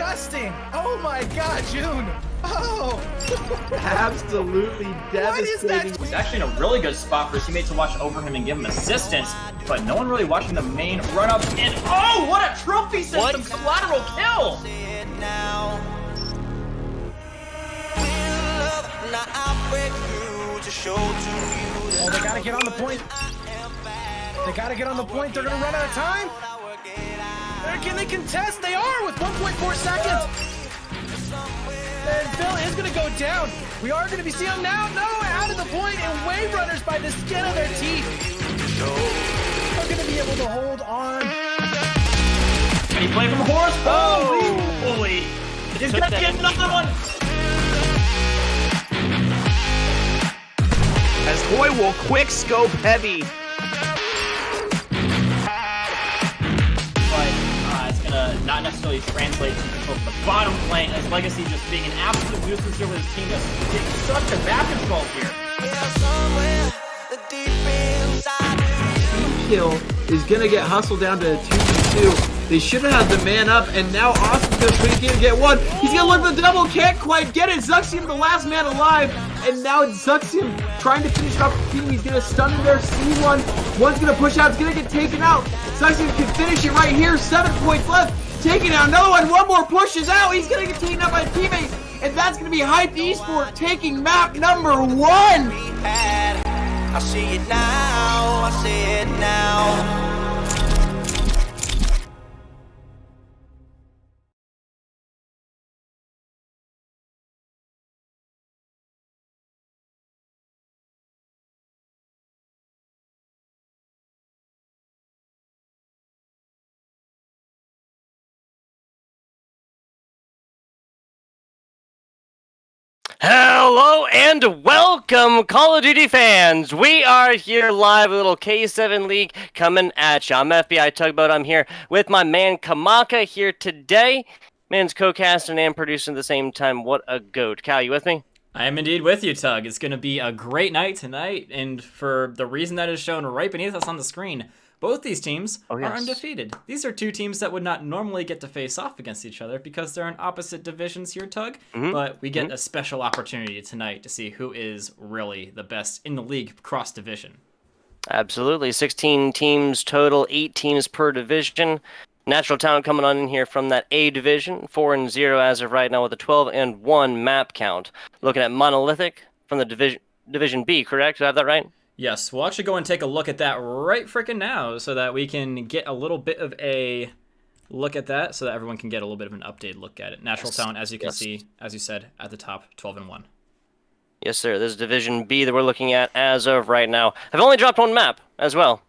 disgusting. Oh my God, June. Oh. Absolutely devastating. He's actually in a really good spot for his teammates to watch over him and give him assistance, but no one really watching the main run-up. And oh, what a trophy system collateral kill! Oh, they gotta get on the point. They gotta get on the point. They're gonna run out of time. Can they contest? They are with 1.4 seconds. And Phil is gonna go down. We are gonna be seeing him now. No, out of the point, and Wave Runners by the skin of their teeth are gonna be able to hold on. And he played from horse. Holy! He's gonna get another one. As Hoy will quick scope heavy. But it's gonna not necessarily translate to control from the bottom lane, as Legacy just being an absolute nuisance here with his team just getting such a back control here. Kill is gonna get hustled down to 2v2. They should have had the man up, and now Austin's gonna try to get one. He's gonna look for the double, can't quite get it. Zuxium, the last man alive, and now it's Zuxium trying to finish off the team. He's gonna stun him there, C1. One's gonna push out, it's gonna get taken out. Zuxium can finish it right here, 7 points left. Taking out another one more pushes out. He's gonna get taken out by a teammate, and that's gonna be Hype Esport taking map number 1. I see it now, I see it now. Hello and welcome, Call of Duty fans! We are here live, a little K7 League coming at you. I'm FBI Tugboat. I'm here with my man Kamaka here today. Man's co-casting and producing at the same time. What a goat. Cal, you with me? I am indeed with you, Tug. It's going to be a great night tonight, and for the reason that is shown right beneath us on the screen, both these teams are undefeated. These are two teams that would not normally get to face off against each other because they're in opposite divisions here, Tug. But we get a special opportunity tonight to see who is really the best in the league cross-division. Absolutely. 16 teams total, 8 teams per division. Natural talent coming on in here from that A division, 4-0 as of right now with a 12-1 map count. Looking at Monolithic from the division B, correct? Did I have that right? Yes, we'll actually go and take a look at that right frickin' now so that we can get a little bit of a look at that so that everyone can get a little bit of an updated look at it. Natural talent, as you can see, as you said, at the top, 12-1. Yes, sir. This is Division B that we're looking at as of right now. I've only dropped one map as well.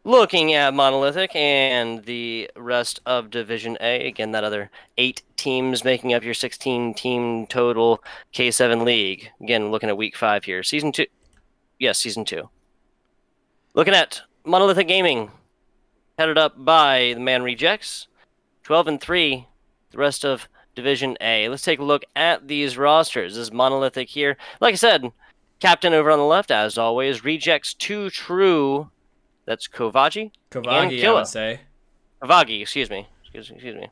Looking at Monolithic and the rest of Division A. Again, that other 8 teams making up your 16-team total K7 League. Again, looking at Week 5 here. Season 2. Yes, Season 2. Looking at Monolithic Gaming, headed up by the man Rejects, 12-3, the rest of Division A. Let's take a look at these rosters. This is Monolithic here. Like I said, captain over on the left, as always. Rejects 2 True. That's Kovagi. Kovagi, I would say. Kovagi, excuse me. Excuse me.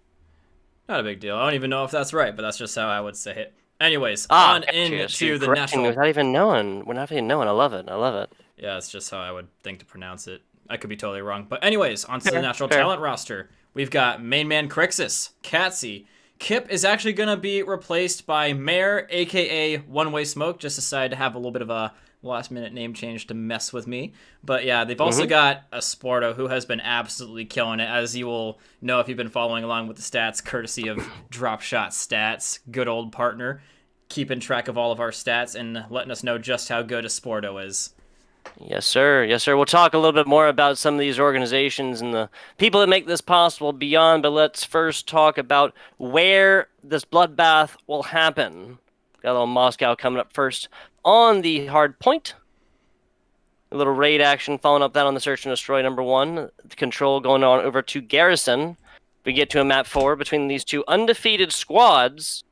Not a big deal. I don't even know if that's right, but that's just how I would say it. Anyways, on into the national... Without even knowing. We're not even knowing. I love it. I love it. Yeah, it's just how I would think to pronounce it. I could be totally wrong. But anyways, onto the national talent roster. We've got main man Crixus, Catsy. Kip is actually going to be replaced by Mare, a.k.a. One Way Smoke. Just decided to have a little bit of a last-minute name change to mess with me. But yeah, they've also got a Sporto who has been absolutely killing it, as you will know if you've been following along with the stats, courtesy of DropShotStats, good old partner, keeping track of all of our stats and letting us know just how good a Sporto is. Yes, sir. Yes, sir. We'll talk a little bit more about some of these organizations and the people that make this possible beyond, but let's first talk about where this bloodbath will happen. Got a little Moscow coming up first on the hard point. A little raid action following up that on the search and destroy number 1. The control going on over to Garrison. We get to a map 4 between these two undefeated squads.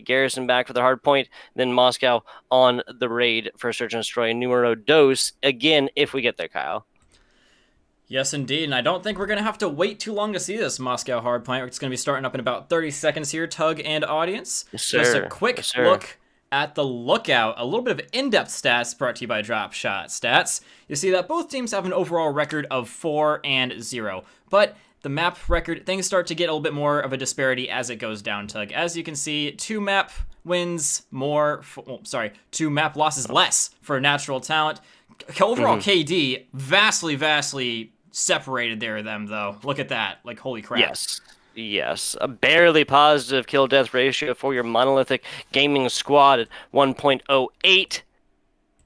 Garrison back for the hard point, then Moscow on the raid for search and destroy numero dos. Again, if we get there, Kyle. Yes, indeed, and I don't think we're going to have to wait too long to see this Moscow hardpoint. It's going to be starting up in about 30 seconds here, Tug and audience. Yes, sir. Just a quick look at the lookout. A little bit of in-depth stats brought to you by DropShotStats. You see that both teams have an overall record of 4-0, but the map record, things start to get a little bit more of a disparity as it goes down, Tug. As you can see, 2 map wins more, 2 map losses less for Natural Talent. Overall KD, vastly separated there them, though. Look at that. Like, holy crap. Yes. A barely positive kill-death ratio for your Monolithic Gaming squad at 1.08.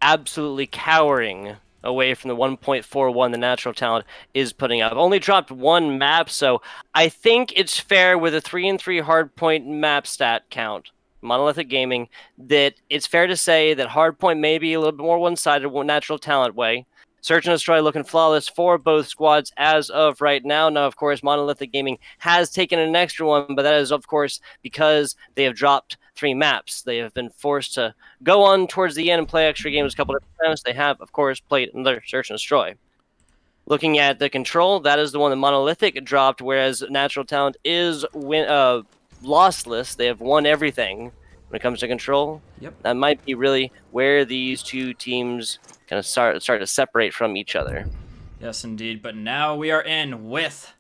Absolutely cowering away from the 1.41 the Natural Talent is putting up. Only dropped 1 map, so I think it's fair with a 3-3 hardpoint map stat count. Monolithic Gaming, that it's fair to say that hardpoint may be a little bit more one-sided, Natural Talent way. Search and Destroy looking flawless for both squads as of right now. Now, of course, Monolithic Gaming has taken an extra one, but that is, of course, because they have dropped 3 maps. They have been forced to go on towards the end and play extra games a couple of times. They have, of course, played another Search and Destroy. Looking at the control, that is the one that Monolithic dropped, whereas Natural Talent is lossless. They have won everything when it comes to control. That might be really where these two teams kind of start to separate from each other. Yes, indeed. But now we are in with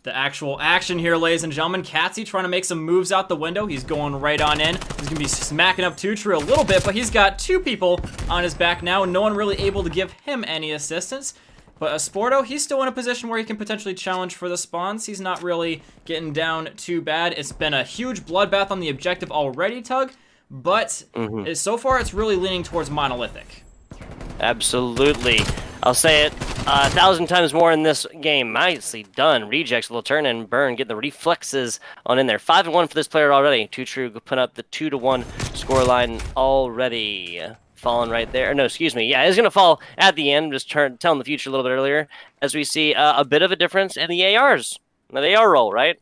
the actual action here, ladies and gentlemen. Catsy trying to make some moves out the window. He's going right on in. He's going to be smacking up True a little bit, but he's got 2 people on his back now. No one really able to give him any assistance. But Sporto, he's still in a position where he can potentially challenge for the spawns. He's not really getting down too bad. It's been a huge bloodbath on the objective already, Tug, but so far it's really leaning towards Monolithic. Absolutely. I'll say it 1,000 times more in this game. Nicely done. Rejects will turn and burn, get the reflexes on in there. 5-1 for this player already. True put up the 2-1 scoreline already. Falling right there. No, excuse me. Yeah, it's going to fall at the end. Just telling the future a little bit earlier. As we see a bit of a difference in the ARs. The AR roll, right?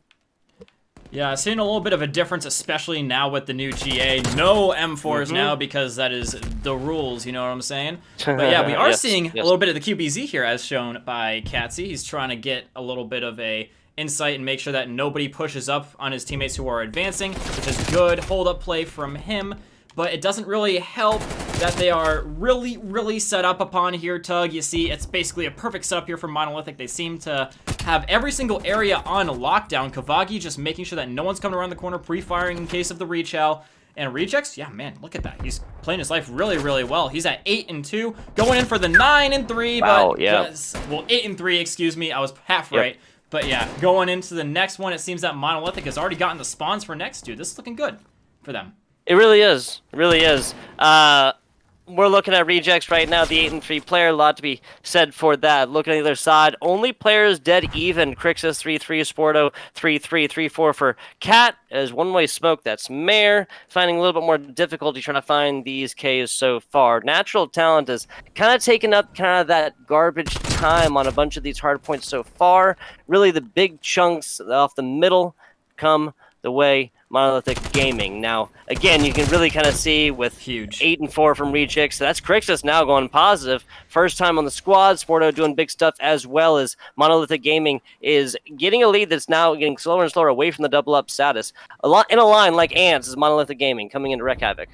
Yeah, I've seen a little bit of a difference, especially now with the new GA. No M4s now because that is the rules, you know what I'm saying? But yeah, we are seeing a little bit of the QBZ here as shown by Catsy. He's trying to get a little bit of a insight and make sure that nobody pushes up on his teammates who are advancing, which is good hold-up play from him. But it doesn't really help that they are really set up upon here, Tug. You see, it's basically a perfect setup here for Monolithic. They seem to have every single area on lockdown. Kavagi just making sure that no one's coming around the corner, pre-firing in case of the rechal. And Rejects, yeah, man, look at that. He's playing his life really well. He's at 8-2, going in for the 9-3. Wow, but yeah. Well, 8-3, excuse me. I was half right. But yeah, going into the next one, it seems that Monolithic has already gotten the spawns for next to. This is looking good for them. It really is. It really is. We're looking at Rejects right now, the 8-3 player. A lot to be said for that. Looking at the other side, only players dead even. Crixus 3-3, Sporto 3-3, 3-4 for Cat. As one-way smoke, that's Mare. Finding a little bit more difficulty trying to find these Ks so far. Natural Talent has kind of taken up kind of that garbage time on a bunch of these hard points so far. Really, the big chunks off the middle come the way Monolithic Gaming. Now, again, you can really kind of see with 8-4 from Rejects. So that's Crixus now going positive. First time on the squad. Sporto doing big stuff as well as Monolithic Gaming is getting a lead that's now getting slower and slower away from the double up status. A lot in a line like ants is Monolithic Gaming coming into wreak havoc.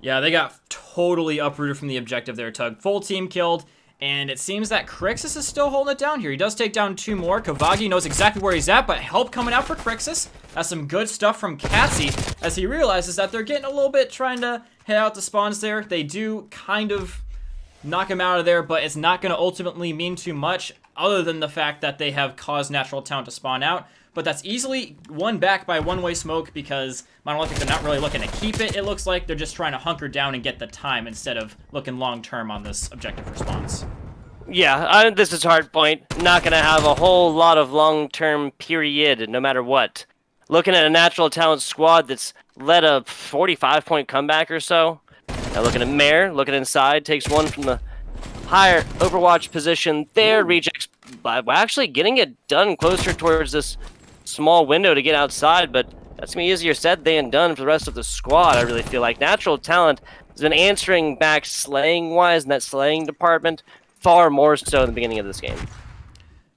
Yeah, they got totally uprooted from the objective there, Tug. Full team killed. And it seems that Crixus is still holding it down here. He does take down 2 more. Kavagi knows exactly where he's at, but help coming out for Crixus. That's some good stuff from Catsy as he realizes that they're getting a little bit trying to head out the spawns there. They do kind of knock him out of there, but it's not going to ultimately mean too much other than the fact that they have caused Natural Talent to spawn out. But that's easily won back by one-way smoke because Monolithic, they're not really looking to keep it. It looks like they're just trying to hunker down and get the time instead of looking long-term on this objective response. Yeah, this is hardpoint. Not going to have a whole lot of long-term period, no matter what. Looking at a Natural Talent squad that's led a 45-point comeback or so. Now looking at Mare, looking inside, takes one from the higher Overwatch position there. Rejects actually getting it done closer towards this small window to get outside, but that's going to be easier said than done for the rest of the squad, I really feel like. Natural Talent has been answering back slaying-wise in that slaying department far more so in the beginning of this game.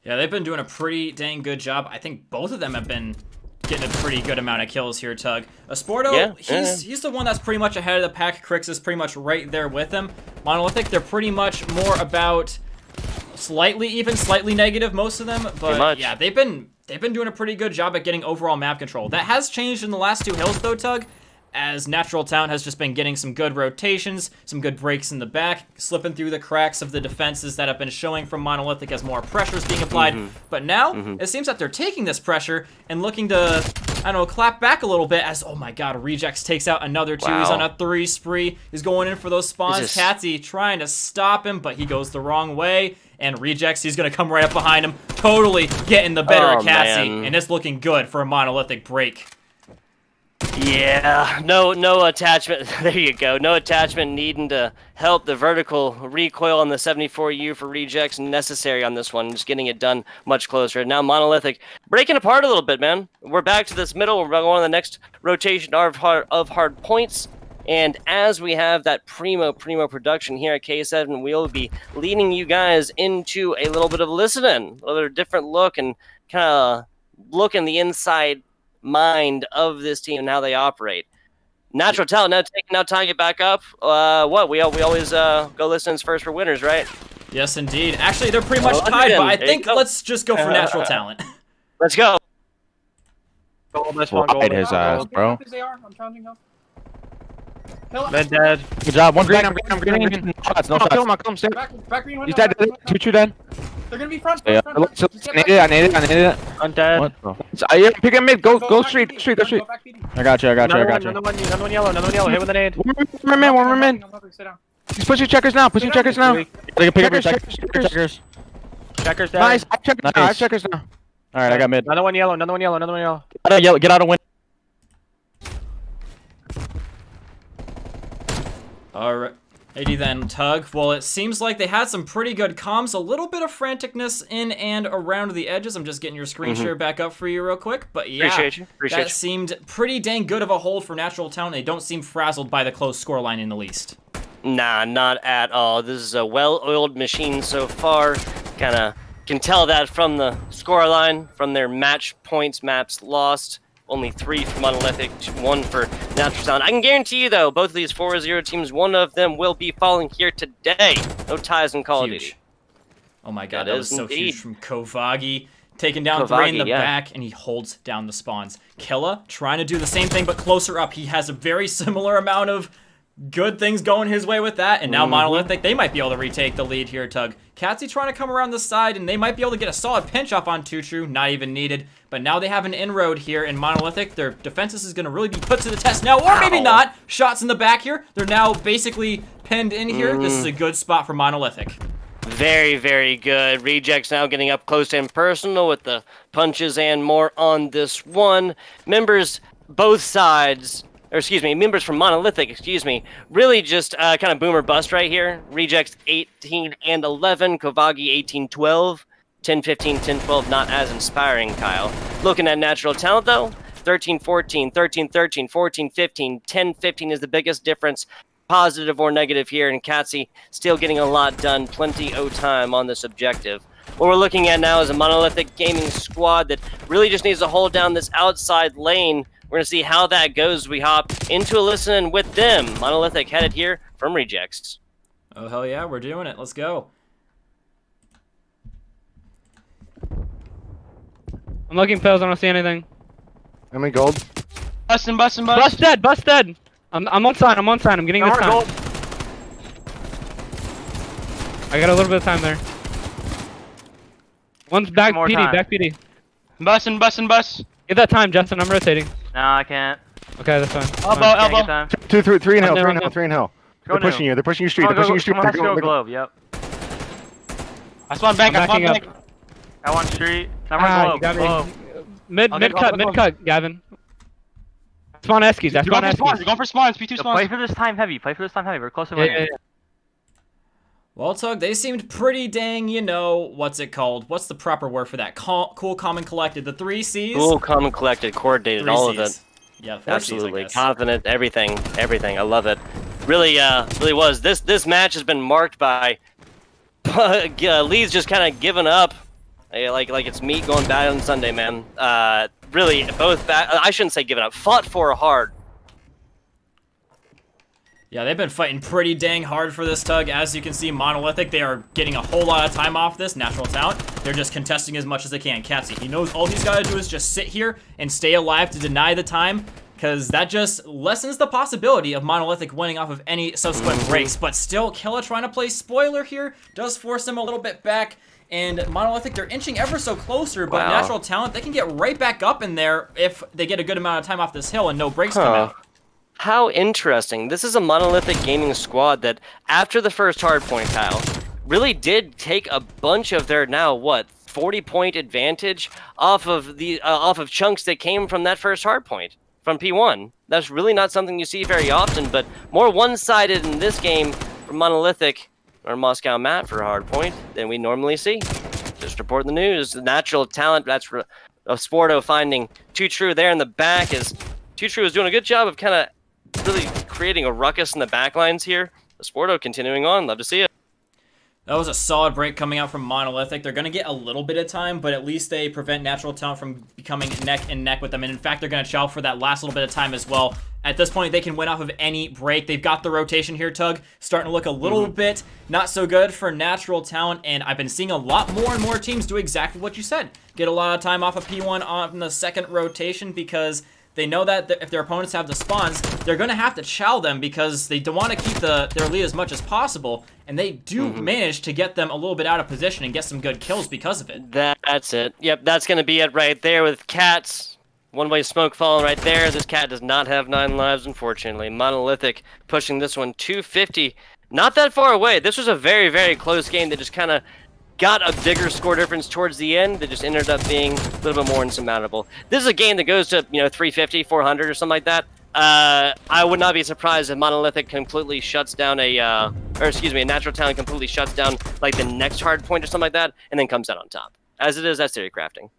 Yeah, they've been doing a pretty dang good job. I think both of them have been getting a pretty good amount of kills here, Tug. Sporto, he's the one that's pretty much ahead of the pack. Crix is pretty much right there with him. Monolithic, they're pretty much more about slightly even, slightly negative, most of them. But yeah, they've been doing a pretty good job at getting overall map control. That has changed in the last 2 hills though, Tug, as Natural Talent has just been getting some good rotations, some good breaks in the back, slipping through the cracks of the defenses that have been showing from Monolithic as more pressure is being applied. But now, it seems that they're taking this pressure and looking to, I don't know, clap back a little bit as, oh my god, Rejects takes out another 2. He's on a 3 spree. He's going in for those spawns. Katsy trying to stop him, but he goes the wrong way. And Rejects, he's going to come right up behind him, totally getting the better of Katsy. And it's looking good for a Monolithic break. Yeah, no attachment. There you go. No attachment needing to help the vertical recoil on the 74U for Rejects necessary on this one. Just getting it done much closer. Now Monolithic breaking apart a little bit, man. We're back to this middle. We're going on the next rotation of hard points. And as we have that primo production here at K7, we'll be leading you guys into a little bit of listening, a little different look, and kind of look in the inside mind of this team and how they operate. Natural Talent now tying it back up. We always go listens first for winners, right? Yes, indeed. Actually, they're pretty much tied, but I think let's just go for Natural Talent. Let's go. Hide his ass, bro. Dead, dead. Good job. One green. I'm green. No shots. No shots. Kill him. Stay. Back green window. He's dead. Two dead. They're gonna be front. Yeah. I need it. I'm dead. Yeah, pick him mid. Go street. I got you. Another one yellow. Hit with an aid. One more man. He's pushing checkers now. Pick up checkers. Checkers down. Nice. I have checkers now. All right, I got mid. Another one yellow. Get out of win. Alright. Alrighty then, Tug. Well, it seems like they had some pretty good comms, a little bit of franticness in and around the edges. I'm just getting your screen share back up for you real quick. But yeah, Appreciate you. Seemed pretty dang good of a hold for Natural Talent. They don't seem frazzled by the close scoreline in the least. Nah, not at all. This is a well-oiled machine so far. Kind of can tell that from the scoreline, from their match points maps lost. Only 3 for Monolithic, 1 for Natural Talent. I can guarantee you, though, both of these 4-0 teams, one of them will be falling here today. No ties in Call of Duty. Oh my god, that was so huge from Kovagi. Taking down 3 in the back, and he holds down the spawns. Killa trying to do the same thing, but closer up. He has a very similar amount of good things going his way with that, and now Monolithic, they might be able to retake the lead here, Tug. Katsy trying to come around the side, and they might be able to get a solid pinch off on Tutu, not even needed. But now they have an inroad here in Monolithic. Their defenses is going to really be put to the test now, or maybe not. Shots in the back here. They're now basically pinned in here. This is a good spot for Monolithic. Very, very good. Rejects now getting up close and personal with the punches and more on this one. Members, both sides... members from Monolithic, really just kind of boom or bust right here. Rejects 18 and 11, Kovagi 18-12, 10-15, 10-12, not as inspiring, Kyle. Looking at Natural Talent, though, 13-14, 13-13, 14-15, 10-15 is the biggest difference, positive or negative here, and Katsy still getting a lot done, plenty of time on this objective. What we're looking at now is a Monolithic Gaming squad that really just needs to hold down this outside lane. We're going to see how that goes as we hop into a listen with them. Monolithic headed here from Rejects. Oh, hell yeah, we're doing it. Let's go. I'm looking pills, I don't see anything. How many gold? Bustin'. Bust dead. I'm on sign, I'm getting this time. Gold. I got a little bit of time there. One's back PD, Bust. Get that time, Justin, I'm rotating. No, I can't. Okay, that's fine. Elbow. 2, 3 in hill, 3 in hill. They're pushing you street, Globe, yep. I spawned bank, I want street. You got me. Mid cut, Gavin. Spawn Eskies, You're going for spawns, P2 spawns. Play for this time heavy, we're close to winning. Yeah. Well, Tug, they seemed pretty dang, what's it called? What's the proper word for that? Cool, calm, and collected. The 3 C's? Cool, calm, and collected, coordinated, all of it. Yeah, 4 absolutely. C's, Confident, everything. I love it. Really was. This match has been marked by Lee's just kind of giving up Like it's meat going bad on Sunday, man. Really, both I shouldn't say given up. Fought for hard. Yeah, they've been fighting pretty dang hard for this, Tug. As you can see, Monolithic, they are getting a whole lot of time off this. Natural Talent, they're just contesting as much as they can. Catsy, he knows all he's got to do is just sit here and stay alive to deny the time, because that just lessens the possibility of Monolithic winning off of any subsequent breaks. But still, Killa trying to play spoiler here does force them a little bit back. And Monolithic, they're inching ever so closer, but Natural Talent, they can get right back up in there if they get a good amount of time off this hill and no breaks come out. How interesting. This is a Monolithic Gaming squad that, after the first hardpoint, Kyle, really did take a bunch of their now, 40-point advantage off of chunks that came from that first hardpoint, from P1. That's really not something you see very often, but more one-sided in this game from Monolithic, or Moscow Matt for hardpoint, than we normally see. Just reporting the news. The Natural Talent, that's Sporto finding Too True there in the back, as Too True is doing a good job of kind of really creating a ruckus in the backlines here. Sporto continuing on. Love to see it. That was a solid break coming out from Monolithic. They're going to get a little bit of time, but at least they prevent Natural Talent from becoming neck and neck with them. And in fact, they're going to chow for that last little bit of time as well. At this point, they can win off of any break. They've got the rotation here, Tug. Starting to look a little bit not so good for Natural Talent. And I've been seeing a lot more and more teams do exactly what you said. Get a lot of time off of P1 on the second rotation, because they know that if their opponents have the spawns, they're going to have to chow them, because they don't want to keep their lead as much as possible. And they do manage to get them a little bit out of position and get some good kills because of it. That's it. Yep, that's going to be it right there with Cats. One-way smoke falling right there. This Cat does not have 9 lives, unfortunately. Monolithic pushing this one 250. Not that far away. This was a very, very close game that just kind of got a bigger score difference towards the end that just ended up being a little bit more insurmountable. This is a game that goes to, 350, 400 or something like that. I would not be surprised if Monolithic completely shuts down a Natural Talent completely shuts down like the next hard point or something like that, and then comes out on top. As it is, that's theory crafting.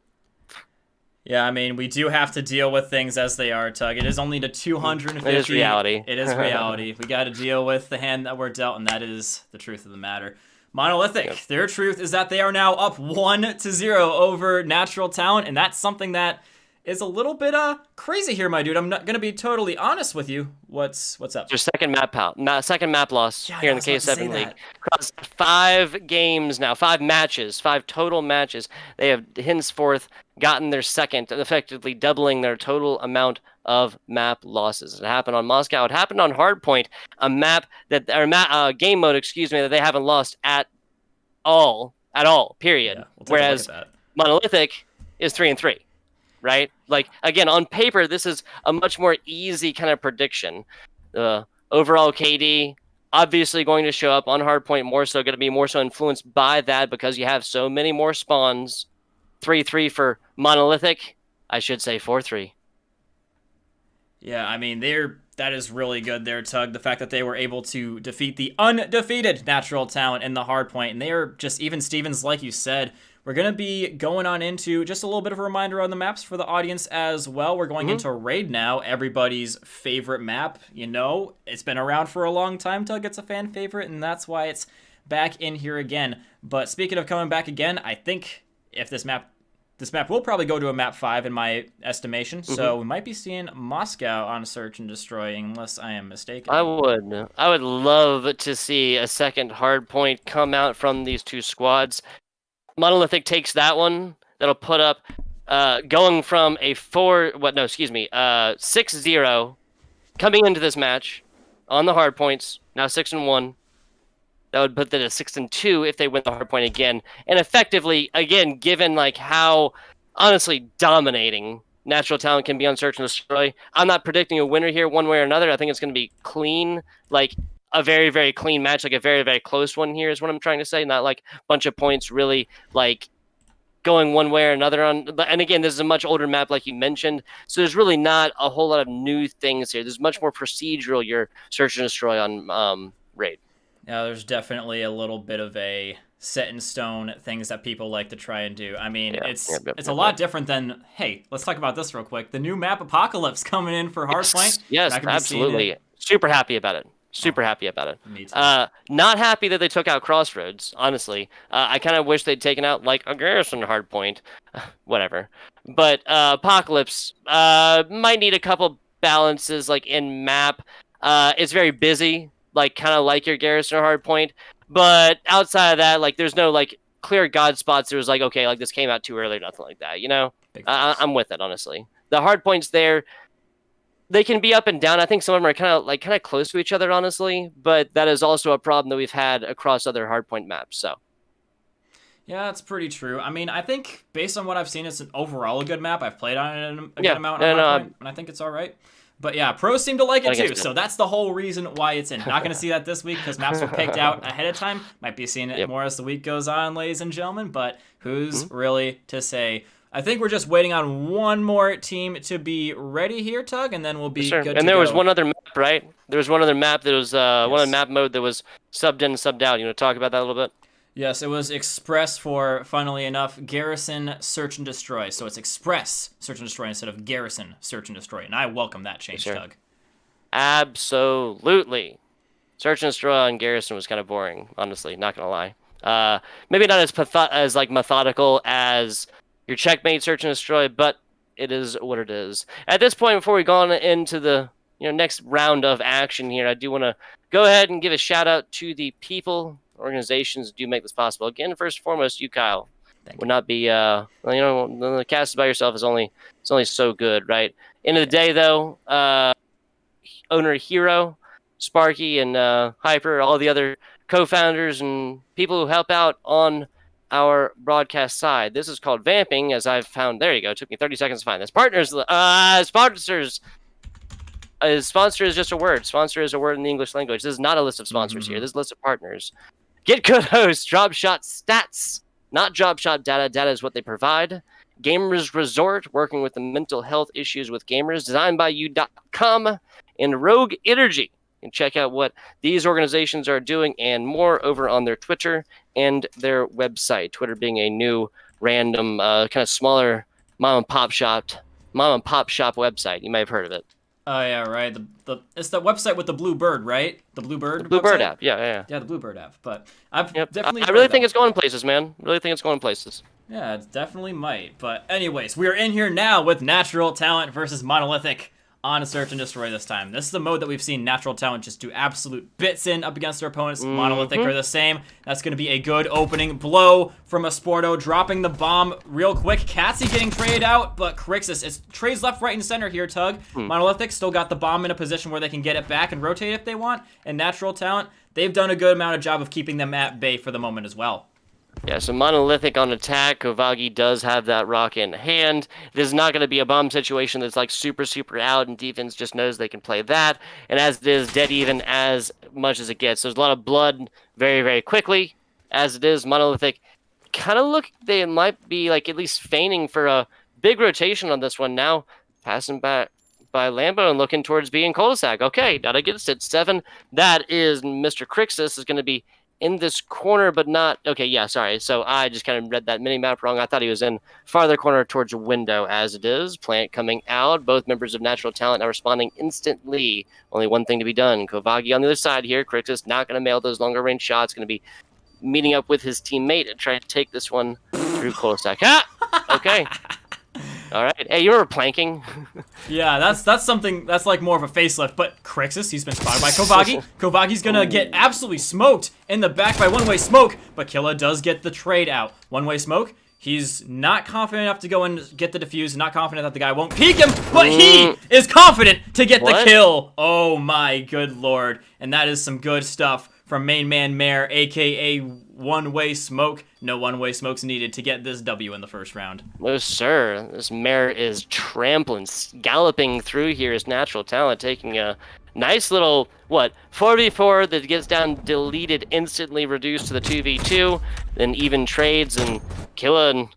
Yeah, I mean, we do have to deal with things as they are, Tug. It is only the 250. It is reality. It is reality. We got to deal with the hand that we're dealt, and that is the truth of the matter. Monolithic, their truth is that they are now up 1-0 over Natural Talent, and that's something that is a little bit crazy here, my dude. I'm not gonna be totally honest with you. What's up? Your second map loss here in the K7 League. Across 5 games now, 5 matches, 5 total matches. They have henceforth gotten their second, effectively doubling their total amount of map losses. It happened on Moscow. It happened on Hardpoint, game mode, that they haven't lost at all, period. Yeah, we'll whereas Monolithic is 3-3, right? Like, again, on paper, this is a much more easy kind of prediction. Overall KD, obviously going to show up on Hardpoint more so, going to be more so influenced by that because you have so many more spawns. 3-3 for Monolithic. I should say 4-3. Yeah, I mean, that is really good there, Tug. The fact that they were able to defeat the undefeated Natural Talent in the hardpoint, and they are just even Stevens, like you said. We're going to be going on into just a little bit of a reminder on the maps for the audience as well. We're going into Raid now, everybody's favorite map. It's been around for a long time, Tug. It's a fan favorite, and that's why it's back in here again. But speaking of coming back again, I think if this map will probably go to a map 5 in my estimation, so we might be seeing Moscow on Search and Destroy, unless I am mistaken. I would love to see a second hardpoint come out from these two squads. Monolithic takes that one. That'll put up going from a 6-0 coming into this match on the hardpoints, now 6-1. That would put them at 6-2 if they win the hardpoint again. And effectively, again, given like how honestly dominating Natural Talent can be on Search and Destroy, I'm not predicting a winner here one way or another. I think it's going to be clean, like a very, very clean match, like a very, very close one here is what I'm trying to say. Not like a bunch of points really like going one way or another on. And again, this is a much older map, like you mentioned. So there's really not a whole lot of new things here. There's much more procedural your Search and Destroy on Raid. Yeah, there's definitely a little bit of a set in stone things that people like to try and do. I mean, it's a lot different than, hey, let's talk about this real quick. The new map Apocalypse coming in for Hardpoint. Yes, absolutely. Super happy about it. Super happy about it. Me too. Not happy that they took out Crossroads, honestly. I kind of wish they'd taken out, like, a Garrison hardpoint. Whatever. But Apocalypse might need a couple balances, like, in map. It's very busy, like, kind of like your Garrison hardpoint. But outside of that, like, there's no, like, clear god spots. There was like, okay, like, this came out too early or nothing like that, you know? I'm with it, honestly. The hardpoints there, they can be up and down. I think some of them are kind of close to each other, honestly. But that is also a problem that we've had across other hardpoint maps. So, yeah, that's pretty true. I mean, I think based on what I've seen, it's an overall a good map. I've played on it a good amount on hardpoint, and I think it's all right. But yeah, pros seem to like it too, so that's the whole reason why it's in. Not going to see that this week because maps were picked out ahead of time. Might be seeing it more as the week goes on, ladies and gentlemen. But who's really to say? I think we're just waiting on one more team to be ready here, Tug, and then we'll be good to go. And there was one other map, right? There was one other map that was one of the map mode that was subbed in and subbed out. You want to talk about that a little bit? Yes, it was Express for, funnily enough, Garrison Search and Destroy. So it's Express Search and Destroy instead of Garrison Search and Destroy. And I welcome that change, Tug. Absolutely. Search and Destroy on Garrison was kind of boring, honestly, not going to lie. Maybe not as methodical as your checkmate Search and Destroy, but it is what it is. At this point, before we go on into the next round of action here, I do want to go ahead and give a shout out to the people, organizations that do make this possible. Again, first and foremost, you, Kyle. Would not be the cast by yourself is only so good, right? End of the day, though, owner Hero, Sparky, and Hyper, all the other co-founders and people who help out on our broadcast side. This is called vamping, as I've found. There you go. It took me 30 seconds to find this. Partners, sponsors. Sponsor is just a word. Sponsor is a word in the English language. This is not a list of sponsors here. This is a list of partners. GitGudHosts, DropShotStats, not DropShot data. Data is what they provide. Gamers Resort, working with the mental health issues with gamers. DesignByYou.com and Rogue Energy. And check out what these organizations are doing and more over on their Twitter and their website. Twitter being a new, random, kind of smaller mom and pop shop website. You may have heard of it. Oh yeah, right. It's the website with the blue bird, right? The blue bird. The blue bird app. Yeah. Yeah, the blue bird app. But I've definitely. I really think it's going places, man. Really think it's going places. Yeah, it definitely might. But anyways, we are in here now with Natural Talent versus Monolithic on Search and Destroy this time. This is the mode that we've seen Natural Talent just do absolute bits in up against their opponents. Monolithic are the same. That's going to be a good opening blow from a Sporto, dropping the bomb real quick. Catsy getting traded out, but Crixus, it's trades left, right, and center here, Tug. Monolithic still got the bomb in a position where they can get it back and rotate if they want. And Natural Talent, they've done a good amount of job of keeping them at bay for the moment as well. Yeah, so Monolithic on attack. Kovagi does have that rock in hand. This is not going to be a bomb situation that's like super out, and defense just knows they can play that. And as it is, dead even as much as it gets. There's a lot of blood very quickly. As it is, Monolithic kind of look, they might be like at least feigning for a big rotation on this one now. Passing back by Lambo and looking towards being cul-de-sac. Okay, not against it. 7. That is Mr. Crixus is going to be in this corner, but not... Okay, yeah, sorry. So I just kind of read that mini-map wrong. I thought he was in farther corner towards a window, as it is. Plant coming out. Both members of Natural Talent now responding instantly. Only one thing to be done. Kovagi on the other side here. Crixus not going to mail those longer-range shots. Going to be meeting up with his teammate and trying to take this one through cul-de-sac. Okay. All right. Hey, you remember planking? Yeah, that's something that's like more of a facelift. But Crixus, he's been spotted by Kovagi. Kovagi's gonna get absolutely smoked in the back by One Way Smoke, but Killa does get the trade out. One Way Smoke, he's not confident enough to go and get the defuse, not confident that the guy won't peek him, but he is confident to get the kill. Oh my good lord. And that is some good stuff from Main Man Mare, aka One Way Smoke. No One Way Smokes needed to get this W in the first round. No, sir. This Mare is trampling, galloping through here as Natural Talent, taking a nice little, 4v4 that gets down, deleted, instantly reduced to the 2v2, then even trades, and Killa and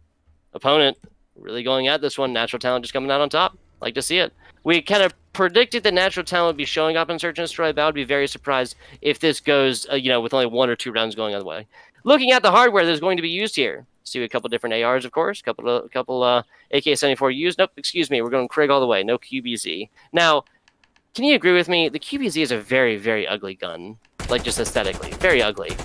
opponent really going at this one. Natural Talent just coming out on top. Like to see it. We kind of predicted that Natural Talent would be showing up in Search and Destroy, but I would be very surprised if this goes, with only 1 or 2 rounds going other way. Looking at the hardware that's going to be used here, see a couple different ARs, of course, a couple AK-74 used. Nope, excuse me, we're going Krig all the way. No QBZ. Now, can you agree with me? The QBZ is a very, very ugly gun. Like, just aesthetically. Very ugly.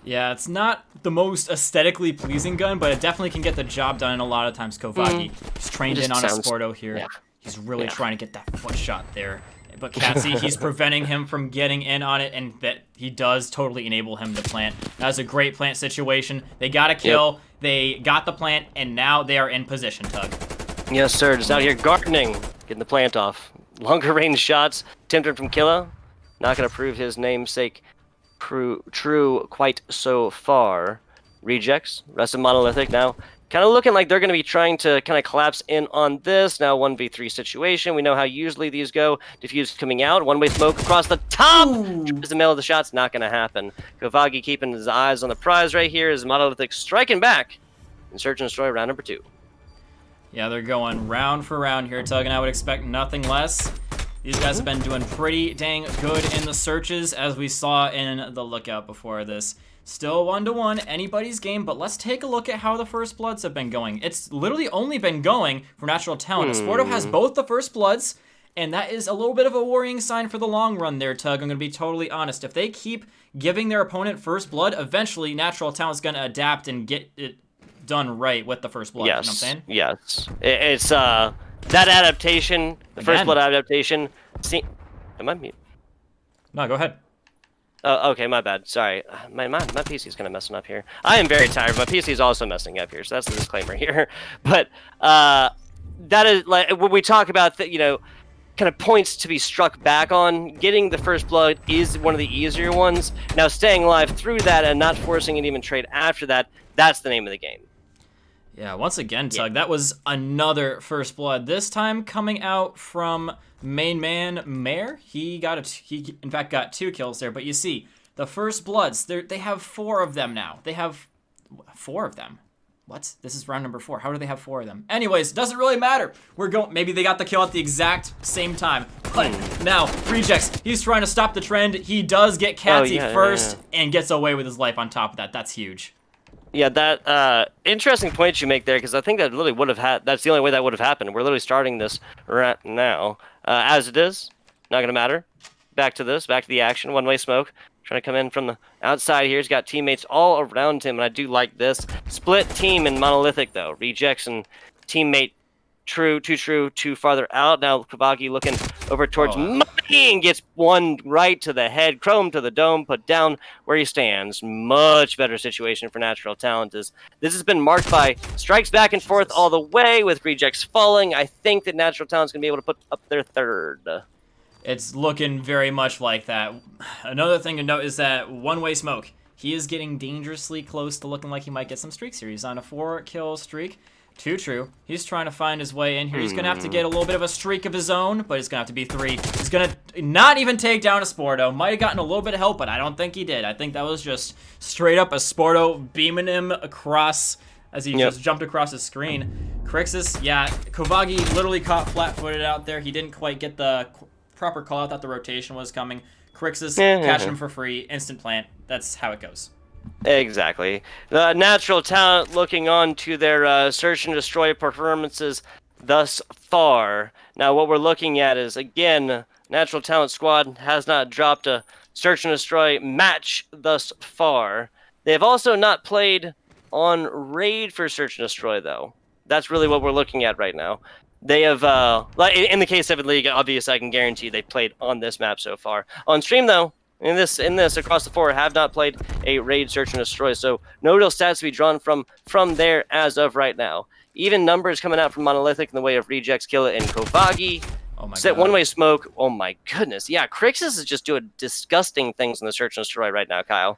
Yeah, it's not the most aesthetically pleasing gun, but it definitely can get the job done. And a lot of times, Kovagi, he's trained in on a Sporto here. Yeah. He's really trying to get that foot shot there. But Katsy, he's preventing him from getting in on it, and that he does totally enable him to plant. That's a great plant situation. They got a kill, they got the plant, and now they are in position, Tug. Yes, sir. Just out here gardening, getting the plant off. Longer range shots, tempted from Killa. Not going to prove his namesake true quite so far. Rejects, rest of Monolithic now. Kind of looking like they're going to be trying to kind of collapse in on this. Now 1v3 situation. We know how usually these go. Diffuse coming out. One-way smoke across the top. Is the middle of the shot's not going to happen. Kovagi keeping his eyes on the prize right here as Monolithic striking back in Search and Destroy round number 2. Yeah, they're going round for round here, Tug, and I would expect nothing less. These guys have been doing pretty dang good in the searches, as we saw in the lookout before this. Still 1-1, anybody's game, but let's take a look at how the First Bloods have been going. It's literally only been going for Natural Talent. Sporto has both the First Bloods, and that is a little bit of a worrying sign for the long run there, Tug. I'm going to be totally honest. If they keep giving their opponent First Blood, eventually Natural Talent's going to adapt and get it done right with the First Blood. Yes, You know what I'm saying? yes. It's that adaptation, the First Blood adaptation. See, am I mute? No, go ahead. Oh, okay, my bad. Sorry. My PC's kind of messing up here. I am very tired. My PC is also messing up here, so that's the disclaimer here. But that is, like, when we talk about, kind of points to be struck back on, getting the First Blood is one of the easier ones. Now, staying alive through that and not forcing an even trade after that, that's the name of the game. Yeah, once again, Tug, that was another First Blood. This time coming out from main man Mare. He in fact got 2 kills there. But you see, the First Bloods, they have 4 of them now. They have 4 of them. What? This is round number 4. How do they have 4 of them? Anyways, doesn't really matter. Maybe they got the kill at the exact same time. But now, Rejects, he's trying to stop the trend. He does get Katsy first and gets away with his life on top of that. That's huge. Yeah, that interesting point you make there, because I think that really would have that's the only way that would have happened. We're literally starting this right now. As it is, not going to matter. Back to the action. One-way smoke. Trying to come in from the outside here. He's got teammates all around him, and I do like this. Split team in Monolithic, though. Rejects and teammate too farther out. Now Kovagi looking over towards Money and gets one right to the head. Chrome to the dome, put down where he stands. Much better situation for Natural Talent. This has been marked by strikes back and forth all the way with Rejects falling. I think that Natural Talent's going to be able to put up their third. It's looking very much like that. Another thing to note is that One-Way Smoke. He is getting dangerously close to looking like he might get some streaks here. He's on a 4-kill streak. Too true. He's trying to find his way in here. He's going to have to get a little bit of a streak of his own, but it's going to have to be 3. He's going to not even take down a Sporto. Might have gotten a little bit of help, but I don't think he did. I think that was just straight up a Sporto beaming him across as he just jumped across his screen. Crixus, yeah, Kovagi literally caught flat-footed out there. He didn't quite get the proper call out that the rotation was coming. Crixus catching him for free, instant plant. That's how it goes. Exactly. The Natural Talent looking on to their search and destroy performances thus far. Now what we're looking at is, again, Natural Talent squad has not dropped a search and destroy match thus far. They have also not played on raid for search and destroy, though. That's really what we're looking at right now. They have, like in the K7 League, obviously I can guarantee they played on this map so far. On stream, though, in this across the 4 have not played a raid search and destroy, so no real stats to be drawn from there as of right now. Even numbers coming out from Monolithic in the way of Rejects, Killa, and Kovagi. Oh my Set God. One-Way Smoke. Oh my goodness. Yeah, Crixus is just doing disgusting things in the search and destroy right now, Kyle.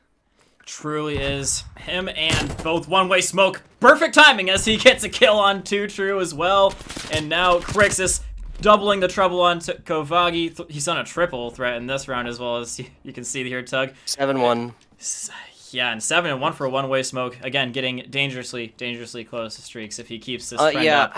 Truly is. Him and both One-Way Smoke. Perfect timing as he gets a kill on 2 True as well. And now Crixus doubling the trouble on Kovagi. He's on a triple threat in this round as well, as you can see here, Tug. 7-1. Yeah, and 7-1 for One-Way Smoke. Again, getting dangerously close to streaks if he keeps this trend up.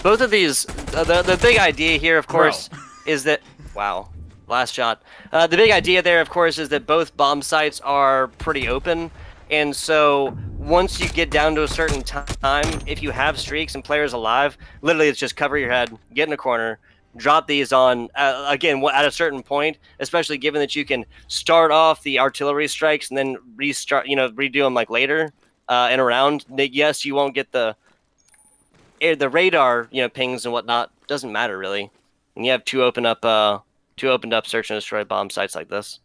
Both of these, the big idea here, of course, is that... Wow. Last shot. The big idea there, of course, is that both bomb sites are pretty open. And so once you get down to a certain time, if you have streaks and players alive, literally it's just cover your head, get in a corner, drop these on, again, at a certain point, especially given that you can start off the artillery strikes and then redo them like later in a round. Yes, you won't get the radar, pings and whatnot. Doesn't matter really. And you have two opened up search and destroy bomb sites like this.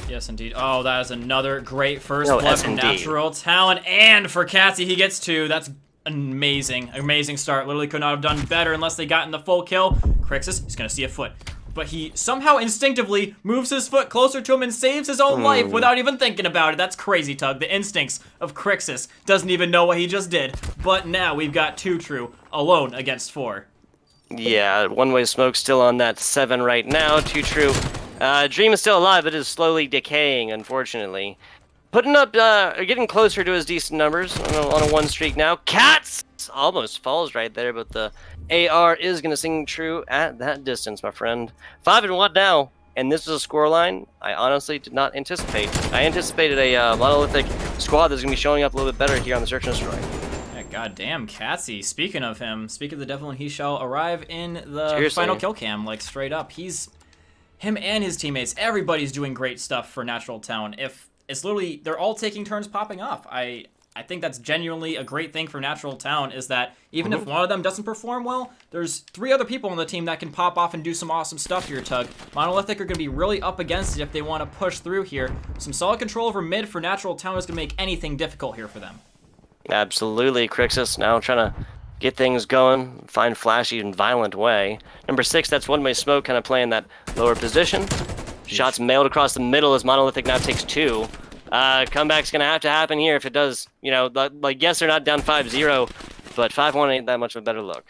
Yes, indeed. Oh, that is another great first blood from Natural Talent. And for Catsy, he gets 2. That's amazing. Amazing start. Literally could not have done better unless they gotten the full kill. Crixus, he's going to see a foot. But he somehow instinctively moves his foot closer to him and saves his own life without even thinking about it. That's crazy, Tug. The instincts of Crixus. Doesn't even know what he just did. But now we've got 2 True alone against 4. Yeah, one-way smoke still on that 7 right now. 2 True. Dream is still alive, but is slowly decaying, unfortunately. Putting up, getting closer to his decent numbers on a 1 streak now. Cats almost falls right there, but the AR is going to sing true at that distance, my friend. 5-1 now, and this is a scoreline I honestly did not anticipate. I anticipated a Monolithic squad that's going to be showing up a little bit better here on the Search and Destroy. Goddamn, Catsy. Speaking of him, speak of the devil and he shall arrive in the final kill cam, like straight up. Him and his teammates, everybody's doing great stuff for Natural Talent. If it's literally, they're all taking turns popping off. I think that's genuinely a great thing for Natural Talent, is that even if one of them doesn't perform well, there's 3 other people on the team that can pop off and do some awesome stuff here, Tug. Monolithic are going to be really up against it if they want to push through here. Some solid control over mid for Natural Talent is going to make anything difficult here for them. Absolutely, Crixus now trying to get things going, find flashy and violent way. Number 6, that's one-way smoke, kind of playing that lower position. Shots mailed across the middle as Monolithic now takes 2. Comeback's gonna have to happen here if it does. Like yes, they're not down 5-0, but 5-1 ain't that much of a better look.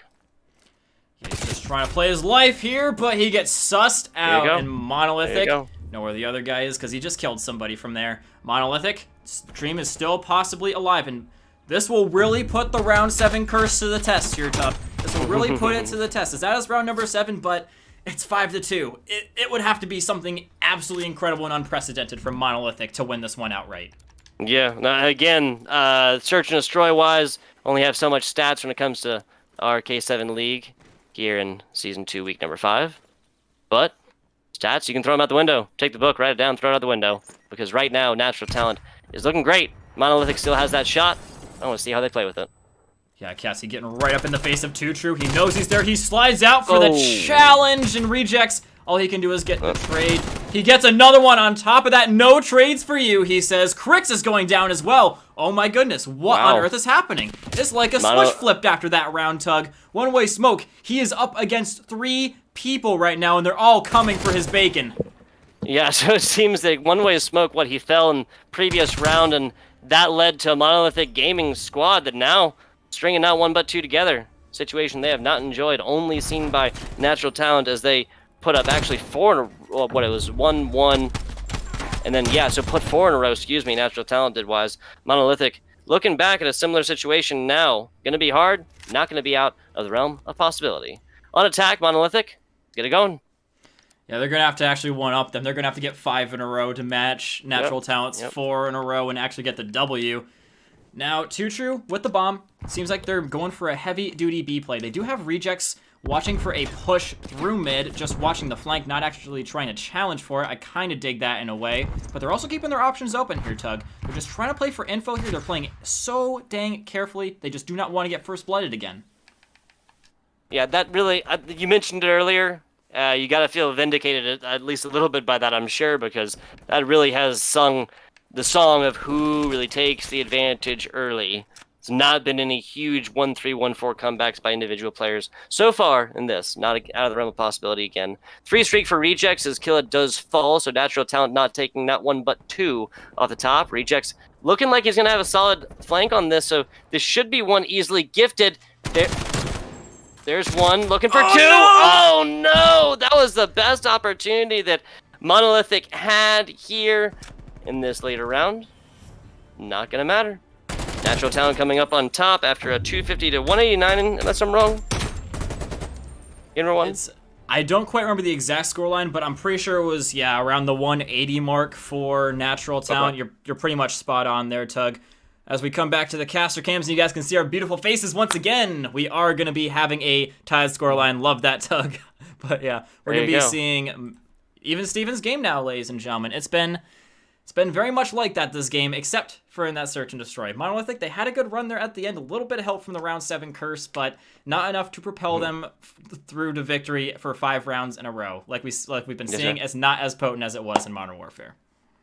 He's just trying to play his life here, but he gets sussed out, and Monolithic know where the other guy is because he just killed somebody from there. Monolithic, Dream is still possibly alive, and this will really put the round 7 curse to the test here, Tough. This will really put it to the test. That is round number 7, but it's 5-2. It would have to be something absolutely incredible and unprecedented from Monolithic to win this one outright. Yeah, again, search and destroy wise, only have so much stats when it comes to our K7 League here in Season 2, Week number 5. But stats, you can throw them out the window. Take the book, write it down, throw it out the window. Because right now, Natural Talent is looking great. Monolithic still has that shot. I want to see how they play with it. Yeah, Cassie getting right up in the face of 2 True. He knows he's there. He slides out for the challenge and rejects. All he can do is get the trade. He gets another one on top of that. No trades for you, he says. Crix is going down as well. Oh my goodness, what on earth is happening? It's like a switch flipped after that round, Tug. One-way smoke. He is up against 3 people right now, and they're all coming for his bacon. Yeah, so it seems that one-way smoke, he fell in previous round, and that led to a Monolithic Gaming squad that now stringing not 1 but 2 together. Situation they have not enjoyed, only seen by Natural Talent as they put up actually 4 in a row. What it was 1-1, and then so put 4 in a row. Excuse me, Natural Talent did wise. Monolithic looking back at a similar situation now. Gonna be hard, not gonna be out of the realm of possibility. On attack, Monolithic, get it going. Yeah, they're going to have to actually one-up them. They're going to have to get 5 in a row to match Natural Talent's 4 in a row and actually get the W. Now, 2 True with the bomb. Seems like they're going for a heavy-duty B play. They do have rejects watching for a push through mid, just watching the flank, not actually trying to challenge for it. I kind of dig that in a way. But they're also keeping their options open here, Tug. They're just trying to play for info here. They're playing so dang carefully. They just do not want to get first blooded again. Yeah, that really, you mentioned it earlier. You got to feel vindicated at least a little bit by that, I'm sure, because that really has sung the song of who really takes the advantage early. It's not been any huge 1-3, 1-4 comebacks by individual players so far in this. Not out of the realm of possibility again. 3 streak for Rejects as Killa does fall, so Natural Talent not taking not 1 but 2 off the top. Rejects looking like he's going to have a solid flank on this, so this should be one easily gifted. There's one looking for 2. No! Oh no! That was the best opportunity that Monolithic had here in this later round. Not gonna matter. Natural Talent coming up on top after a 250 to 189, unless I'm wrong. I don't quite remember the exact scoreline, but I'm pretty sure it was around the 180 mark for Natural Talent. Okay. You're pretty much spot on there, Tug. As we come back to the caster cams and you guys can see our beautiful faces once again, we are going to be having a tied scoreline. Love that, Tug. But yeah, we're going to be seeing even Steven's game now, ladies and gentlemen. It's been very much like that this game, except for in that search and destroy. Monolithic, they had a good run there at the end, a little bit of help from the round 7 curse, but not enough to propel them through to victory for 5 rounds in a row. Like we've been seeing, it's not as potent as it was in Modern Warfare.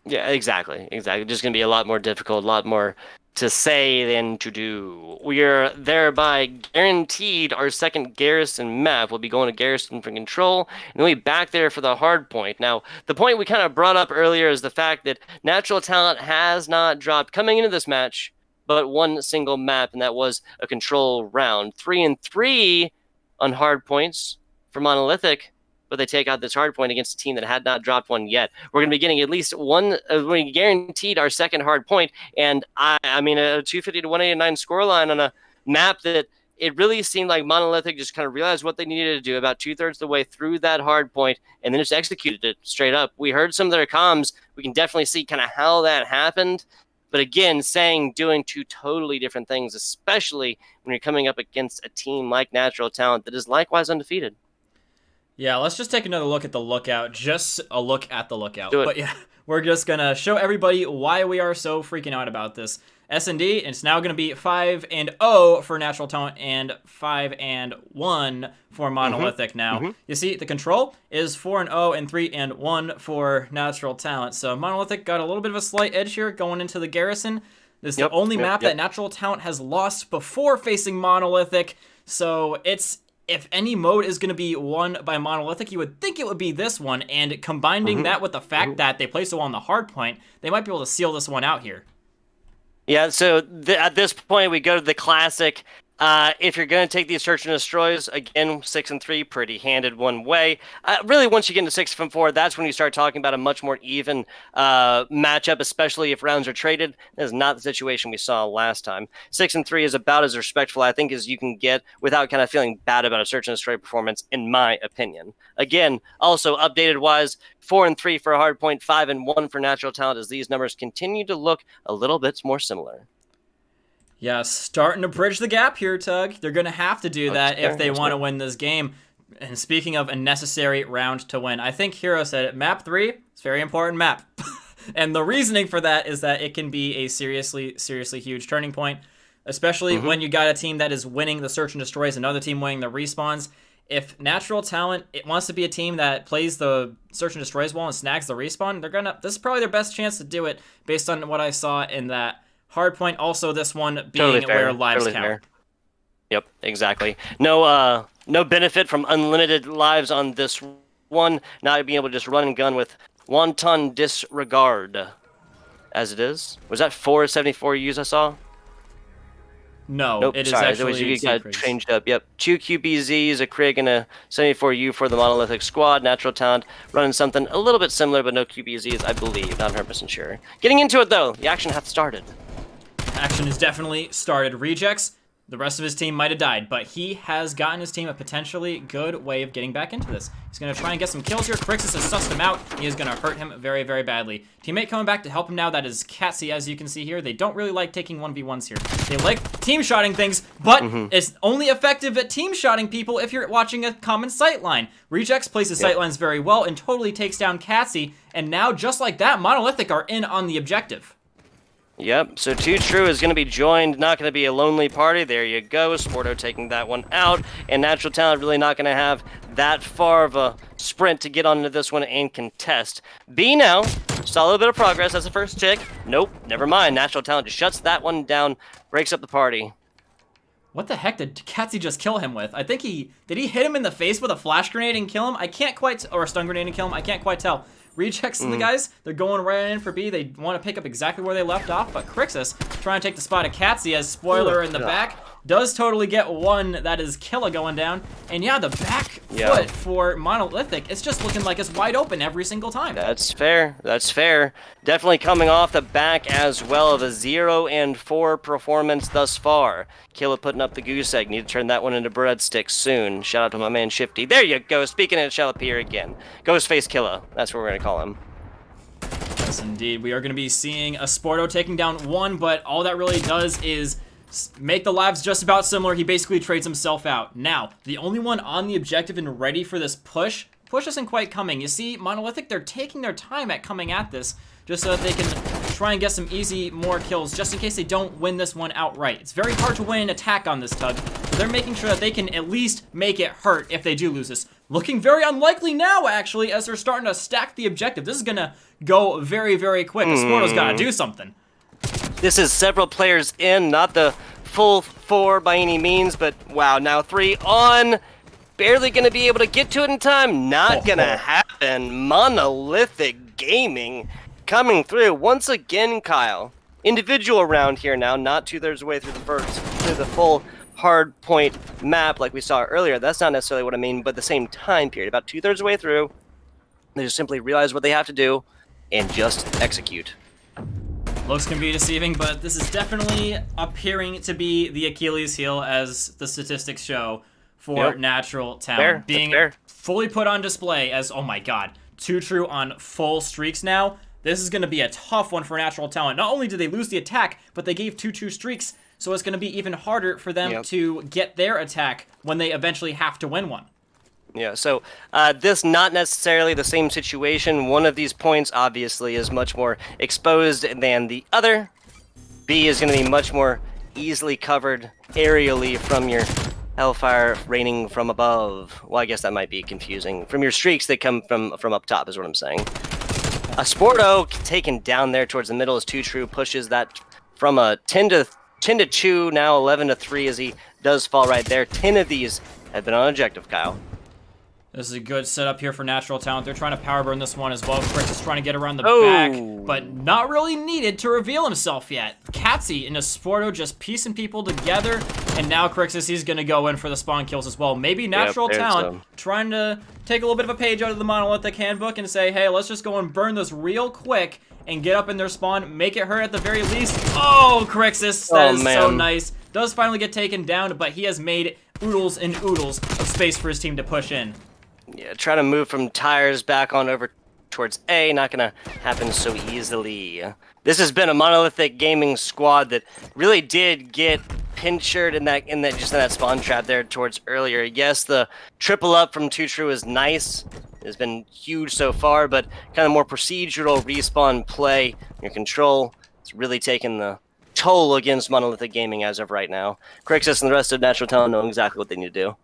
Yeah, exactly. Just going to be a lot more difficult, a lot more to say than to do. We are thereby guaranteed our second Garrison map. We'll be going to Garrison for control, and then we'll be back there for the hard point. Now, the point we kind of brought up earlier is the fact that Natural Talent has not dropped coming into this match, but one single map, and that was a control round. 3-3 on hard points for Monolithic, but they take out this hard point against a team that had not dropped one yet. We're going to be getting at least one, we guaranteed our second hard point, and I mean a 250 to 189 scoreline on a map that it really seemed like Monolithic just kind of realized what they needed to do about 2/3 of the way through that hard point, and then just executed it straight up. We heard some of their comms. We can definitely see kind of how that happened, but again, doing two totally different things, especially when you're coming up against a team like Natural Talent that is likewise undefeated. Yeah, let's just take another look at the lookout. Just a look at the lookout. But yeah, we're just going to show everybody why we are so freaking out about this. S&D, it's now going to be 5-0 for Natural Talent and 5-1 for Monolithic now. You see, the control is 4-0 and 3-1 for Natural Talent. So Monolithic got a little bit of a slight edge here going into the Garrison. This is the only map that Natural Talent has lost before facing Monolithic. So it's... if any mode is going to be won by Monolithic, you would think it would be this one, and combining that with the fact that they placed it on the hard point, they might be able to seal this one out here. Yeah, so at this point, we go to the classic. If you're going to take these search and destroys, again, 6-3, pretty handed one way. Really, once you get into 6-4, that's when you start talking about a much more even matchup, especially if rounds are traded. That is not the situation we saw last time. 6-3 is about as respectful, I think, as you can get without kind of feeling bad about a search and destroy performance, in my opinion. Again, also updated-wise, 4-3 for Hardpoint, 5-1 for Natural Talent, as these numbers continue to look a little bit more similar. Yeah, starting to bridge the gap here, Tug. They're going to have to do that if they want to win this game. And speaking of a necessary round to win, I think Hero said it. Map 3, it's a very important map. And the reasoning for that is that it can be a seriously huge turning point, especially when you got a team that is winning the search and destroys, another team winning the respawns. If Natural Talent wants to be a team that plays the search and destroys well and snags the respawn, this is probably their best chance to do it based on what I saw in that Hardpoint. Also, this one being where lives count. Fair. Yep, exactly. No benefit from unlimited lives on this one. Not being able to just run and gun with wanton disregard, as it is. Was that 474 U's I saw? No, nope, it is actually you got changed up. Yep, 2 QBZs, a Krig, and a 74U for the Monolithic squad. Natural Talent running something a little bit similar, but no QBZs, I believe. Not 100% sure. Getting into it though, the action hath started. Action has definitely started. Rejects, the rest of his team might have died, but he has gotten his team a potentially good way of getting back into this. He's going to try and get some kills here. Crixus has sussed him out. He is going to hurt him very, very badly. Teammate coming back to help him now. That is Catsy, as you can see here. They don't really like taking 1v1s here. They like team-shotting things, but it's only effective at team-shotting people if you're watching a common sightline. Rejects places sightlines very well and totally takes down Catsy, and now, just like that, Monolithic are in on the objective. Yep, so 2 True is going to be joined, not going to be a lonely party. There you go, Sporto taking that one out, and Natural Talent really not going to have that far of a sprint to get onto this one and contest. B now, saw a little bit of progress as the first tick. Nope, never mind. Natural Talent just shuts that one down, breaks up the party. What the heck did Catsy just kill him with? I think did he hit him in the face with a flash grenade and kill him? I can't quite, or a stun grenade and kill him? I can't quite tell. Rejects and the guys, they're going right in for B. They want to pick up exactly where they left off, but Crixus trying to take the spot of Catsy as spoiler in the back. Does totally get one. That is Killa going down. And yeah, the back foot for Monolithic, it's just looking like it's wide open every single time. That's fair. That's fair. Definitely coming off the back as well of a 0-4 performance thus far. Killa putting up the goose egg. Need to turn that one into breadsticks soon. Shout out to my man Shifty. There you go. Speaking of, it shall appear again. Ghostface Killa. That's what we're going to call him. Yes, indeed. We are going to be seeing a Sporto taking down one, but all that really does is make the lives just about similar. He basically trades himself out. Now, the only one on the objective and ready for this push isn't quite coming. You see, Monolithic, they're taking their time at coming at this just so that they can try and get some easy more kills just in case they don't win this one outright. It's very hard to win an attack on this Tug, so they're making sure that they can at least make it hurt if they do lose this. Looking very unlikely now, actually, as they're starting to stack the objective. This is gonna go very, very quick. The Sporto's gotta do something. This is several players in, not the full 4 by any means, but wow, now 3 on. Barely gonna be able to get to it in time. Not gonna happen. Monolithic Gaming coming through once again, Kyle. Individual round here now, not 2/3 way through the full hard point map like we saw earlier. That's not necessarily what I mean, but the same time period, about 2/3 way through, they just simply realize what they have to do and just execute. Looks can be deceiving, but this is definitely appearing to be the Achilles heel, as the statistics show, for Natural Talent. Being fully put on display as, oh my god, 2 true on full streaks now. This is going to be a tough one for Natural Talent. Not only did they lose the attack, but they gave 2 true streaks, so it's going to be even harder for them to get their attack when they eventually have to win one. Yeah, so this not necessarily the same situation. One of these points obviously is much more exposed than the other. B is going to be much more easily covered aerially from your Hellfire raining from above. Well, I guess that might be confusing. From your streaks that come from up top is what I'm saying. A Sporto taken down there towards the middle as 2 true pushes that from a 10 to 2, now 11 to 3 as he does fall right there. 10 of these have been on objective, Kyle. This is a good setup here for Natural Talent. They're trying to power burn this one as well. Chris is trying to get around the back, but not really needed to reveal himself yet. Katsy and a Sporto just piecing people together, and now Crixus, he's going to go in for the spawn kills as well. Maybe Natural Talent trying to take a little bit of a page out of the Monolithic handbook and say, hey, let's just go and burn this real quick and get up in their spawn, make it hurt at the very least. Oh, Crixus, that is so nice. Does finally get taken down, but he has made oodles and oodles of space for his team to push in. Yeah, trying to move from tires back on over towards A, not gonna happen so easily. This has been a Monolithic Gaming squad that really did get pinchered in that spawn trap there towards earlier. Yes, the triple up from 2 true is nice. It's been huge so far, but kind of more procedural respawn play. Your control, it's really taken the toll against Monolithic Gaming as of right now. Crixus and the rest of Natural Talent know exactly what they need to do.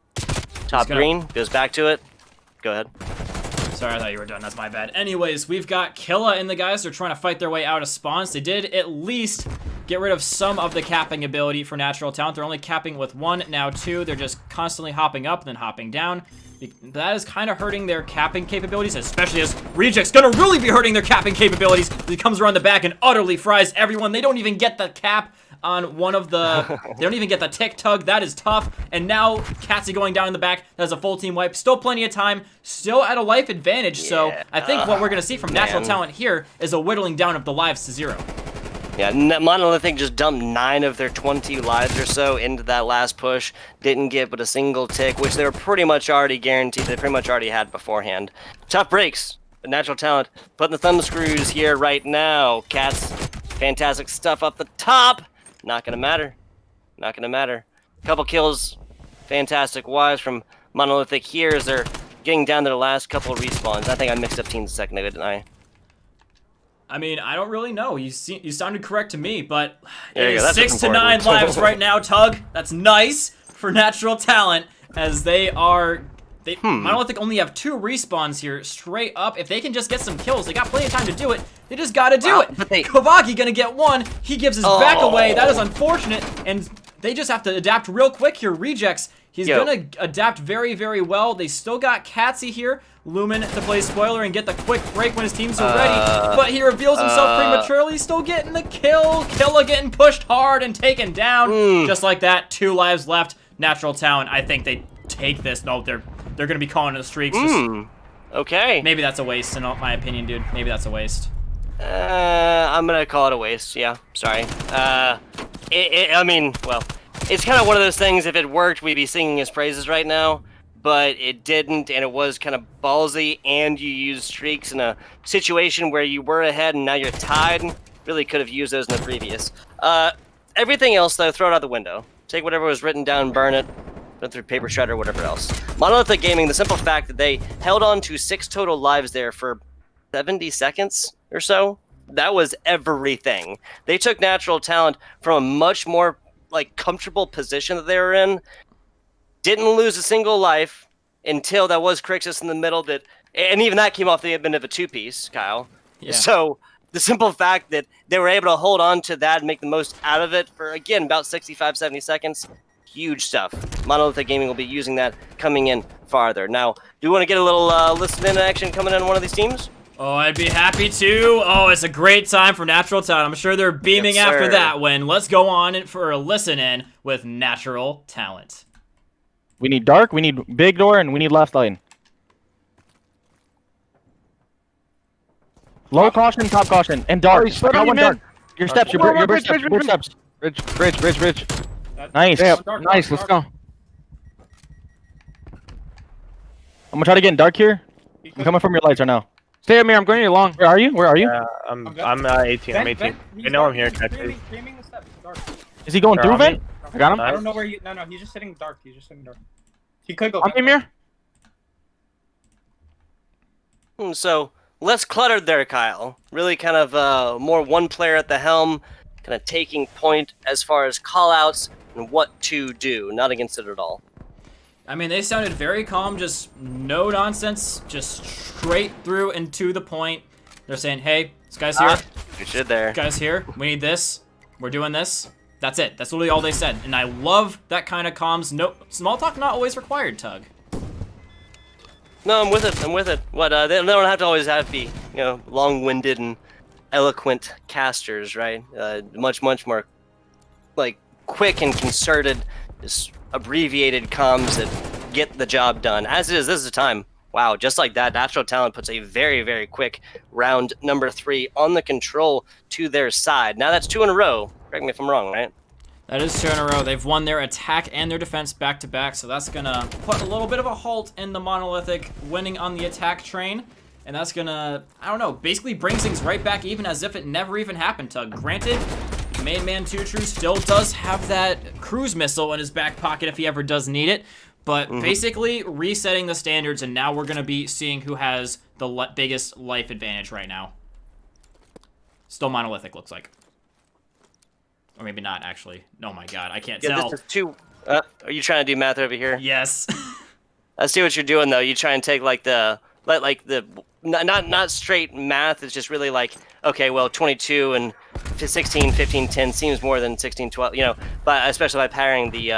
Top green, goes back to it. Go ahead. Sorry, I thought you were done. That's my bad. Anyways, we've got Killa and the guys. They're trying to fight their way out of spawns. They did at least get rid of some of the capping ability for Natural Talent. They're only capping with 1, now 2. They're just constantly hopping up and then hopping down. That is kind of hurting their capping capabilities, especially as Reject's gonna really be hurting their capping capabilities. He comes around the back and utterly fries everyone. They don't even get the cap on one of the... They don't even get the tick tug. That is tough. And now Katsy going down in the back. That is a full team wipe. Still plenty of time. Still at a life advantage. So I think what we're going to see from Natural Talent here is a whittling down of the lives to 0. Yeah, Monolithic just dumped 9 of their 20 lives or so into that last push. Didn't get but a single tick, which they were pretty much already guaranteed. They pretty much already had beforehand. Tough breaks. But Natural Talent putting the thumb screws here right now. Cats, fantastic stuff up the top. Not gonna matter. Not gonna matter. Couple kills, fantastic wise from Monolithic here as they're getting down to the last couple of respawns. I think I mixed up teams a second ago, didn't I? I mean, I don't really know. You sounded correct to me, but it is 6 to 9 lives right now, Tug. That's nice for Natural Talent, as they are... Monolithic only have 2 respawns here, straight up. If they can just get some kills, they got plenty of time to do it. They just gotta do it. Kavagi gonna get 1. He gives his back away. That is unfortunate, and they just have to adapt real quick here. Rejects, he's gonna adapt very, very well. They still got Katsy here. Lumen to play spoiler and get the quick break when his teams are ready, but he reveals himself prematurely, still getting the kill. Killa getting pushed hard and taken down. Just like that, 2 lives left. Natural Talent, I think they take this. No, they're gonna be calling it the streaks. Okay. Maybe that's a waste, in my opinion, dude. Maybe that's a waste. I'm gonna call it a waste. Yeah, sorry. I mean, well, it's kind of one of those things. If it worked, we'd be singing his praises right now. but it didn't, and it was kind of ballsy, and you used streaks in a situation where you were ahead and now you're tied. Really could have used those in the previous. Everything else, though, throw it out the window. Take whatever was written down, burn it, run through paper shredder, whatever else. Monolithic Gaming, the simple fact that they held on to 6 total lives there for 70 seconds or so, that was everything. They took Natural Talent from a much more comfortable position that they were in, didn't lose a single life until that was Crixus in the middle, and even that came off the end of a 2-piece, Kyle. Yeah. So the simple fact that they were able to hold on to that and make the most out of it for, again, about 65, 70 seconds, huge stuff. Monolithic Gaming will be using that coming in farther. Now, do you want to get a little listen-in action coming in on one of these teams? Oh, I'd be happy to. Oh, it's a great time for Natural Talent. I'm sure they're beaming after that win. Let's go on for a listen-in with Natural Talent. We need dark, we need big door, and we need left lane. Low caution, top caution, and dark. Got one dark. Your steps, your steps. Bridge. Nice. Yeah, nice, let's go. I'm gonna try to get in dark here. I'm coming from your lights right now. Stay with me, I'm going to you long. Where are you? I'm 18, I'm 18. I know I'm here, Is he going through vent? I got him. I don't know where you. No, he's just sitting dark. He could go. I'm in here. So less cluttered there, Kyle. Really kind of more one player at the helm, kind of taking point as far as call-outs and what to do. Not against it at all. I mean, they sounded very calm, just no nonsense, just straight through and to the point. They're saying, hey, this guy's here. Good shit there. This guy's here. We need this. We're doing this. That's it. That's literally all they said. And I love that kind of comms. No, small talk not always required, Tug. No, I'm with it. What, they don't have to always be, long-winded and eloquent casters, right? Much more, quick and concerted, just abbreviated comms that get the job done. As it is, this is the time. Wow, just like that, Natural Talent puts a very, very quick round number 3 on the control to their side. Now that's 2 in a row. Correct me if I'm wrong, right? That is 2 in a row. They've won their attack and their defense back-to-back, so that's gonna put a little bit of a halt in the Monolithic winning on the attack train. And that's gonna, I don't know, basically bring things right back even as if it never even happened, Tug. Granted, main man 2 True still does have that cruise missile in his back pocket if he ever does need it. But basically resetting the standards, and now we're going to be seeing who has the biggest life advantage right now. Still Monolithic, looks like. Or maybe not, actually. Oh my god, I can't tell. This is 2... are you trying to do math over here? Yes. I see what you're doing, though. You try and take, not straight math. It's just really okay, well, 22 and 16, 15, 10 seems more than 16, 12, but especially by pairing the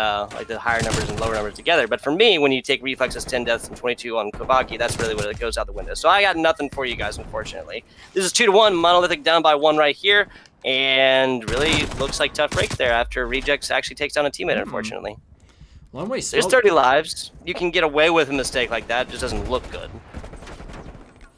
the higher numbers and lower numbers together. But for me, when you take reflexes, 10 deaths, and 22 on Kobaki, that's really what it goes out the window. So I got nothing for you guys, unfortunately. This is 2-1, Monolithic down by 1 right here, and really looks like tough break there after Rejects actually takes down a teammate, unfortunately. One-way There's 30 lives. You can get away with a mistake like that. It just doesn't look good.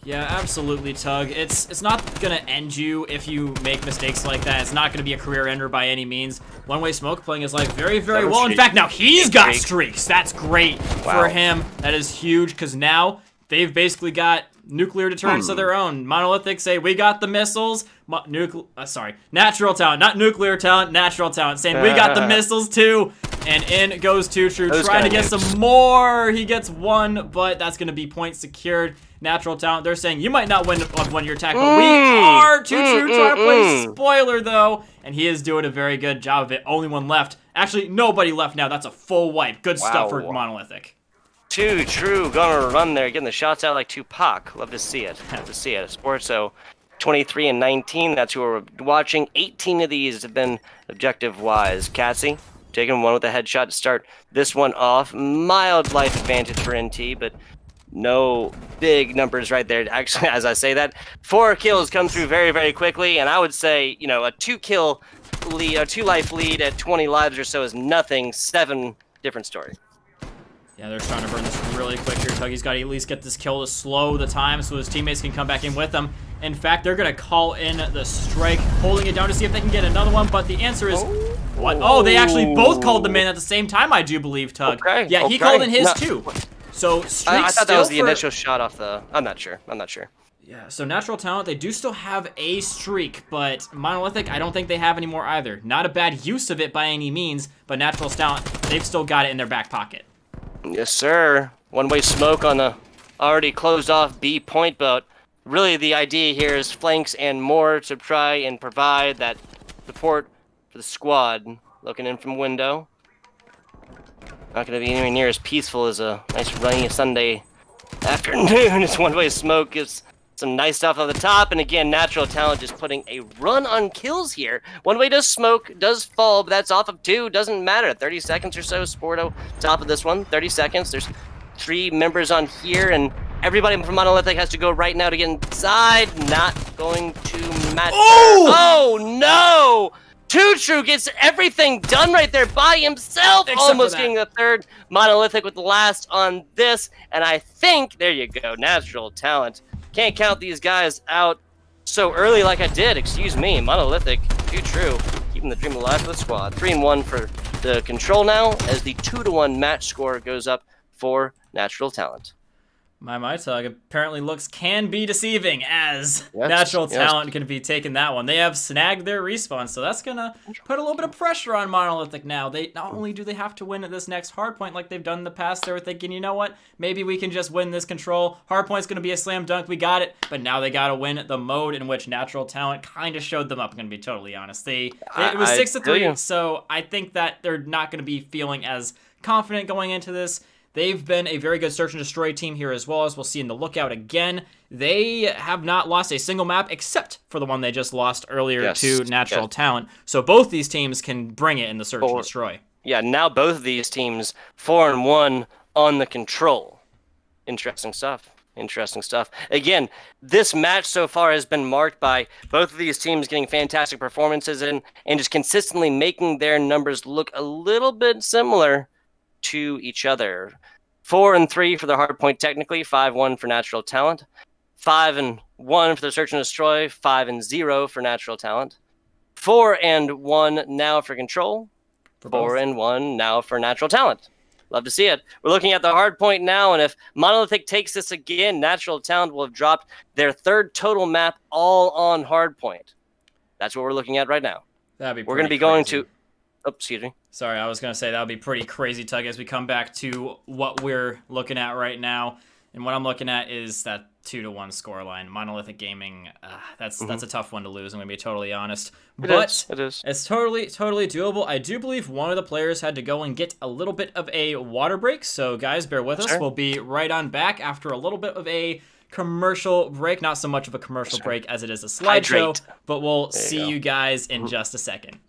Yeah, absolutely, Tug. It's not gonna end you if you make mistakes like that. It's not gonna be a career ender by any means. One-way Smoke playing his life very, very well. In fact, now he's got streaks. That's great for him. That is huge, because now they've basically got nuclear deterrence of their own. Monolithic say, we got the missiles. Natural Talent, not nuclear talent, Natural Talent saying, we got the missiles too. And in goes 2 True, trying to get some more. He gets 1, but that's going to be point secured. Natural Talent, they're saying, you might not win your attack, but we are 2 True trying to play spoiler, though. And he is doing a very good job of it. Only 1 left. Actually, nobody left now. That's a full wipe. Good stuff for Monolithic. 2 True gonna run there, getting the shots out like Tupac. Love to see it. Love to see it. Sportso 23 and 19. That's who we're watching. 18 of these have been objective-wise. Cassie taking 1 with a headshot to start this one off. Mild life advantage for NT, but no big numbers right there. Actually, as I say that, 4 kills come through very, very quickly, and I would say, a 2-kill lead, a 2-life lead at 20 lives or so is nothing. 7, different story. Yeah, they're trying to burn this really quick here. Tuggy's got to at least get this kill to slow the time so his teammates can come back in with him. In fact, they're going to call in the strike, holding it down to see if they can get another one, but the answer is... What? Oh, they actually both called them in at the same time, I do believe, Tug. Okay, yeah, he called in his too. So streak I thought that was the still for- initial shot off the. I'm not sure. Yeah, so Natural Talent, they do still have a streak, but Monolithic, I don't think they have any more either. Not a bad use of it by any means, but Natural Talent, they've still got it in their back pocket. Yes, sir. One-way smoke on the already closed off B point, but really the idea here is flanks and more to try and provide that support for the squad. Looking in from window. Not going to be anywhere near as peaceful as a nice rainy Sunday afternoon. It's one-way smoke. Gives some nice stuff on the top, and again, Natural Talent just putting a run on kills here. One-way does smoke, does fall, but that's off of 2. Doesn't matter. 30 seconds or so. Sporto top of this one. 30 seconds. There's 3 members on here, and everybody from Monolithic has to go right now to get inside. Not going to matter. Oh no! Two True gets everything done right there by himself. Except almost for that. getting the third. Monolithic with the last on this, and I think there you go. Natural Talent. Can't count these guys out so early like I did. Excuse me. Monolithic, Two True, keeping the dream alive for the squad. 3-1 for the control now, as the 2-1 match score goes up for Natural Talent. My Tug apparently looks can be deceiving, as Natural Talent can be taking that one. They have snagged their respawn, so that's gonna put a little bit of pressure on Monolithic now. They not only do they have to win at this next hardpoint like they've done in the past, they were thinking, you know what, maybe we can just win this control. Hardpoint's gonna be a slam dunk, we got it. But now they gotta win the mode in which Natural Talent kind of showed them up. I'm gonna be totally honest. It was 6-3, so I think that they're not gonna be feeling as confident going into this. They've been a very good search and destroy team here as well, as we'll see in the lookout again. They have not lost a single map except for the one they just lost earlier to Natural Talent. So both these teams can bring it in the search and destroy. Yeah, now both of these teams 4-1 on the control. Interesting stuff. Interesting stuff. Again, this match so far has been marked by both of these teams getting fantastic performances and just consistently making their numbers look a little bit similar to each other. 4-3 for the hardpoint technically, 5-1 for Natural Talent, 5-1 for the search and destroy, 5-0 for Natural Talent, 4-1 now for control, 4-1 now for Natural Talent. Love to see it. We're looking at the hardpoint now, and if Monolithic takes this again, Natural Talent will have dropped their 3rd total map all on hardpoint. That's what we're looking at right now. That'd be we're going to be going to... Oh, excuse me. Sorry, I was going to say that would be pretty crazy, Tug, as we come back to what we're looking at right now. And what I'm looking at is that 2-1 scoreline. Monolithic Gaming, that's a tough one to lose, I'm going to be totally honest. But it is. It's totally doable. I do believe one of the players had to go and get a little bit of a water break. So, guys, bear with us. We'll be right on back after a little bit of a commercial break. Not so much of a commercial break as it is a slideshow. But we'll see you guys in just a second.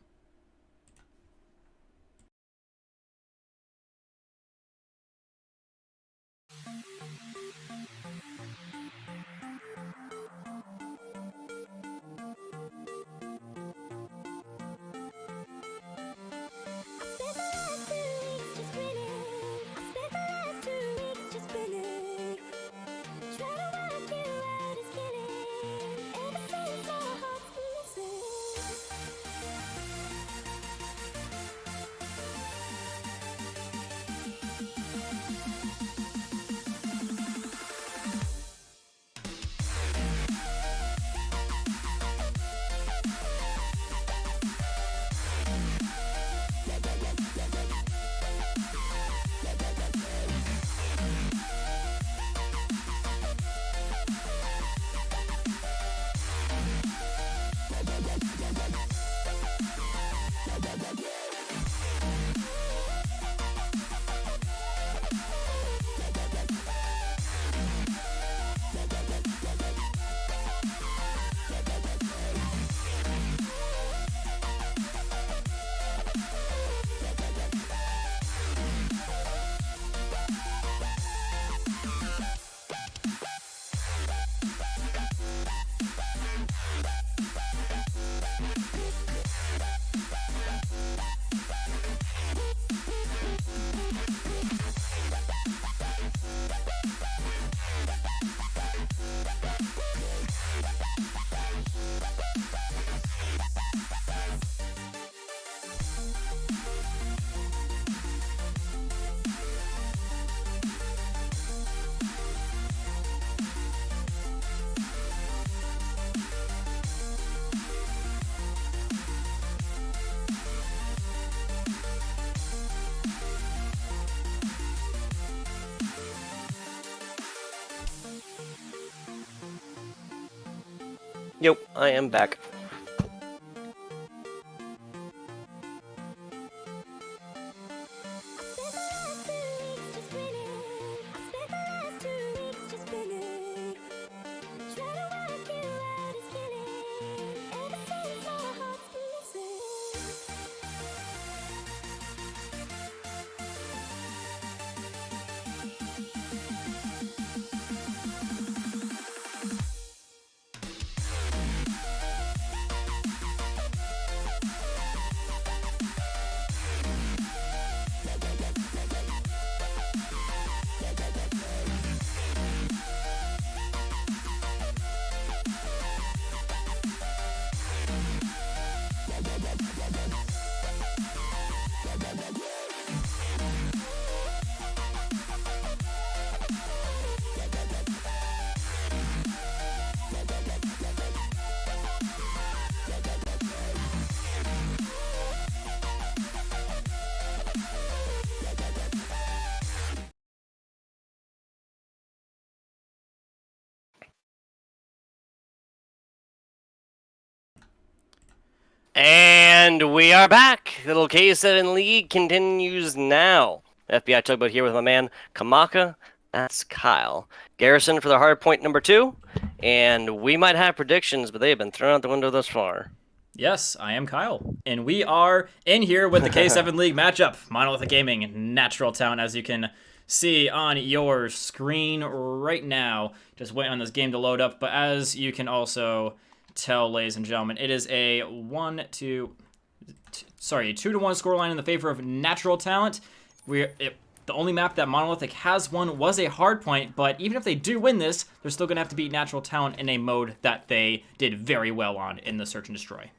Yep, I am back. And we are back. The little K7 League continues now. FBI Tugboat here with my man Kamaka. That's Kyle. Garrison for the hard point number 2. And we might have predictions, but they have been thrown out the window thus far. Yes, I am Kyle. And we are in here with the K7 League matchup. Monolithic Gaming, Natural Town, as you can see on your screen right now. Just waiting on this game to load up. But as you can also tell, ladies and gentlemen, it is a 2-1 scoreline in the favor of Natural Talent. The only map that Monolithic has won was a hardpoint, but even if they do win this, they're still going to have to beat Natural Talent in a mode that they did very well on in the Search and Destroy.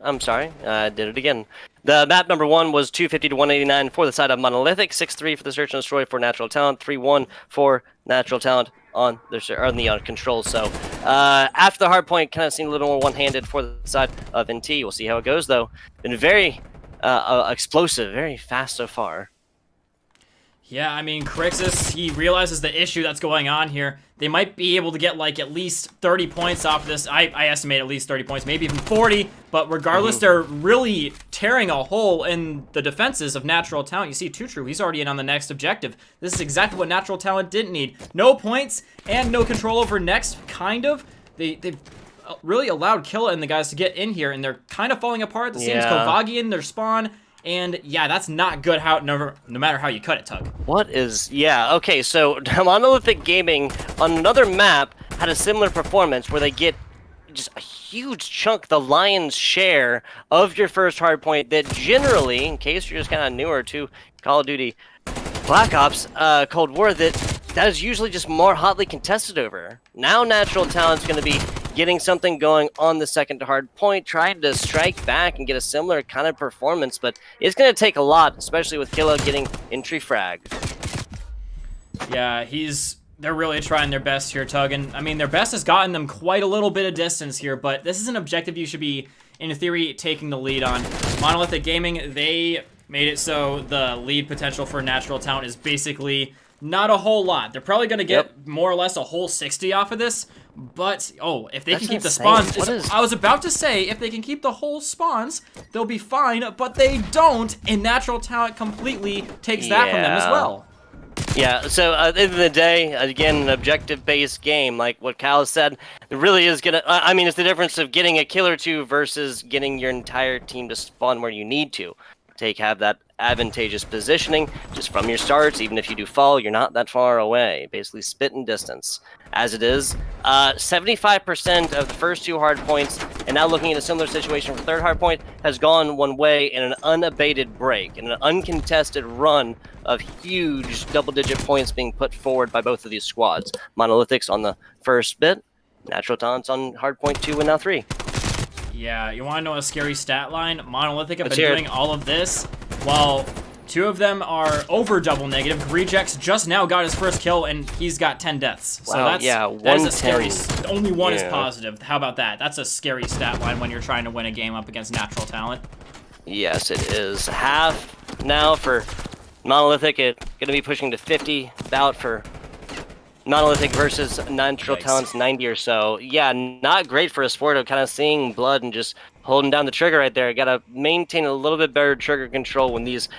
I'm sorry, I did it again. The map number 1 was 250 to 189 for the side of Monolithic, 6-3 for the Search and Destroy for Natural Talent, 3-1 for Natural Talent on the controls. So after the hard point, kind of seemed a little more one-handed for the side of NT. We'll see how it goes, though. Been very explosive, very fast so far. Yeah, I mean, Crixus, he realizes the issue that's going on here. They might be able to get, like, at least 30 points off this. I estimate at least 30 points, maybe even 40. But regardless, they're really tearing a hole in the defenses of Natural Talent. You see Tutru, he's already in on the next objective. This is exactly what Natural Talent didn't need. No points and no control over next, kind of. They've really allowed Killa and the guys to get in here, and they're kind of falling apart. The seems Kovagi in their spawn. And yeah, that's not good no matter how you cut it, Tug. What is... Yeah, okay, so Monolithic Gaming on another map had a similar performance where they get just a huge chunk, the lion's share of your first hardpoint that generally, in case you're just kind of newer to Call of Duty Black Ops, Cold War, that is usually just more hotly contested over. Now Natural Talent's going to be getting something going on the second hard point, trying to strike back and get a similar kind of performance, but it's going to take a lot, especially with Killa getting entry frag. Yeah, they're really trying their best here, Tug, and I mean, their best has gotten them quite a little bit of distance here, but this is an objective you should be, in theory, taking the lead on. Monolithic Gaming, they made it so the lead potential for Natural Talent is basically not a whole lot. They're probably going to get more or less a whole 60 off of this, but, if they can keep the spawns... I was about to say, if they can keep the whole spawns, they'll be fine, but they don't, and Natural Talent completely takes that from them as well. Yeah, so at the end of the day, again, an objective-based game, like what Cal said, it really is going to... I mean, it's the difference of getting a kill or two versus getting your entire team to spawn where you need to. Have that advantageous positioning just from your starts. Even if you do fall, you're not that far away. Basically spitting distance. As it is, 75% of the first 2 hard points, and now looking at a similar situation for third hard point, has gone one way in an unabated break, in an uncontested run of huge double-digit points being put forward by both of these squads. Monolithics on the first bit, Natural Talents on hard point 2 and now 3. Yeah, you want to know a scary stat line? Monolithic have been doing all of this while 2 of them are over double negative. Rejects just now got his first kill and he's got 10 deaths. So that is a scary... Only 1 is positive. How about that? That's a scary stat line when you're trying to win a game up against Natural Talent. Yes, it is. Half now for Monolithic going to be pushing to 50 bout for Monolithic versus Natural Talent's 90 or so. Yeah, not great for Esporto, kind of seeing blood and just holding down the trigger right there. Got to maintain a little bit better trigger control when these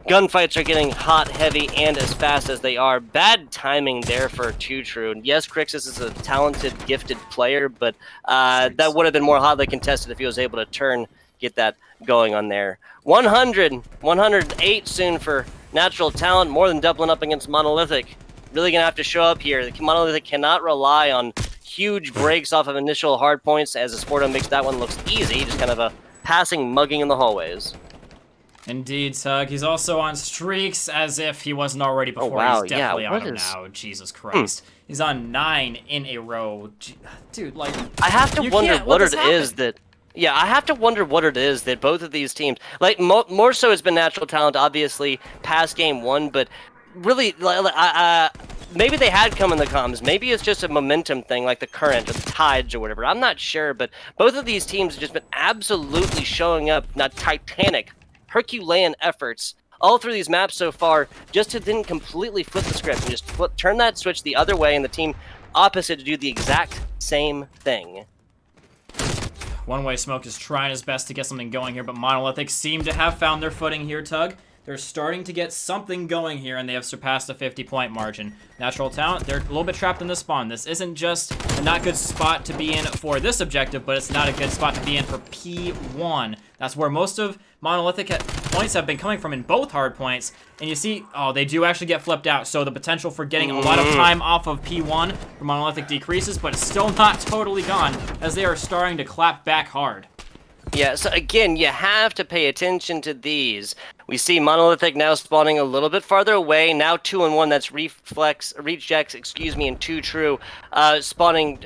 gunfights are getting hot, heavy, and as fast as they are. Bad timing there for Too True. And yes, Crixus is a talented, gifted player, but that would have been more hotly contested if he was able to get that going on there. 108 soon for Natural Talent, more than doubling up against Monolithic. Really going to have to show up here. The Monolithic cannot rely on huge breaks off of initial hard points, as Esporto makes that one looks easy, just kind of a passing mugging in the hallways. Indeed, Tug. He's also on streaks as if he wasn't already before. Oh, wow. He's definitely Yeah, on them now. Jesus Christ. He's on 9 in a row. Dude, like... I have to wonder what it is that... Yeah, I have to wonder what it is that both of these teams... Like, more so it's been Natural Talent, obviously, past game 1, but really, maybe they had come in the comms. Maybe it's just a momentum thing, like the current or the tides or whatever. I'm not sure, but both of these teams have just been absolutely showing up, not titanic, Herculean efforts all through these maps so far, just to then completely flip the script and just turn that switch the other way and the team opposite to do the exact same thing. One Way Smoke is trying his best to get something going here, but Monolithic seem to have found their footing here, Tug. They're starting to get something going here, and they have surpassed the 50-point margin. Natural Talent, they're a little bit trapped in the spawn. This isn't just a not good spot to be in for this objective, but it's not a good spot to be in for P1. That's where most of Monolithic points have been coming from in both hard points. And you see, oh, they do actually get flipped out, so the potential for getting a lot of time off of P1 for Monolithic decreases, but it's still not totally gone, as they are starting to clap back hard. Yeah, so again, you have to pay attention to these. We see Monolithic now spawning a little bit farther away. Now 2-1, that's Rejects, and Too True, spawning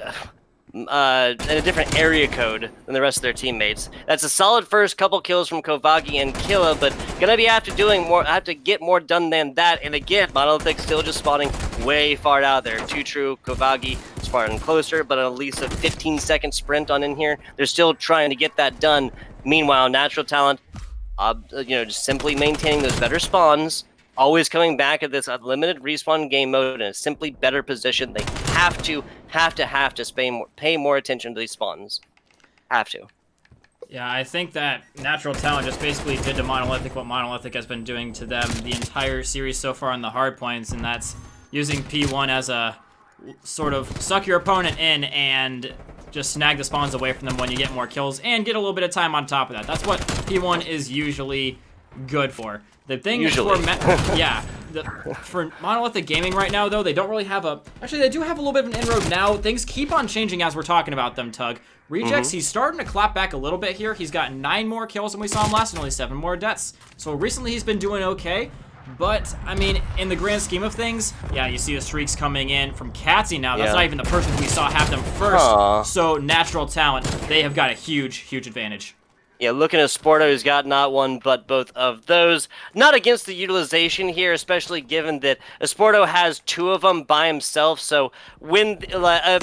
in a different area code than the rest of their teammates. That's a solid first couple kills from Kovagi and Killa, but gonna be have to get more done than that. And again, Monolithic still just spawning way far out there. Too True, Kovagi spawning closer, but at least a 15-second sprint on in here. They're still trying to get that done. Meanwhile, Natural Talent, just simply maintaining those better spawns, always coming back at this unlimited respawn game mode in a simply better position. They have to pay more attention to these spawns. Have to. Yeah, I think that Natural Talent just basically did to Monolithic what Monolithic has been doing to them the entire series so far on the hard points, and that's using P1 as a sort of suck your opponent in and just snag the spawns away from them when you get more kills and get a little bit of time on top of that. That's what P1 is usually good for. The thing for Monolithic Gaming right now, though, they don't really have actually, they do have a little bit of an inroad now. Things keep on changing as we're talking about them, Tug. Rejects, he's starting to clap back a little bit here. He's got 9 more kills than we saw him last and only 7 more deaths. So recently he's been doing okay. But, I mean, in the grand scheme of things, yeah, you see the streaks coming in from Katsy now. That's not even the person we saw have them first. So, Natural Talent, they have got a huge, huge advantage. Yeah, looking at Sporto, who's got not one but both of those. Not against the utilization here, especially given that Sporto has 2 of them by himself. So when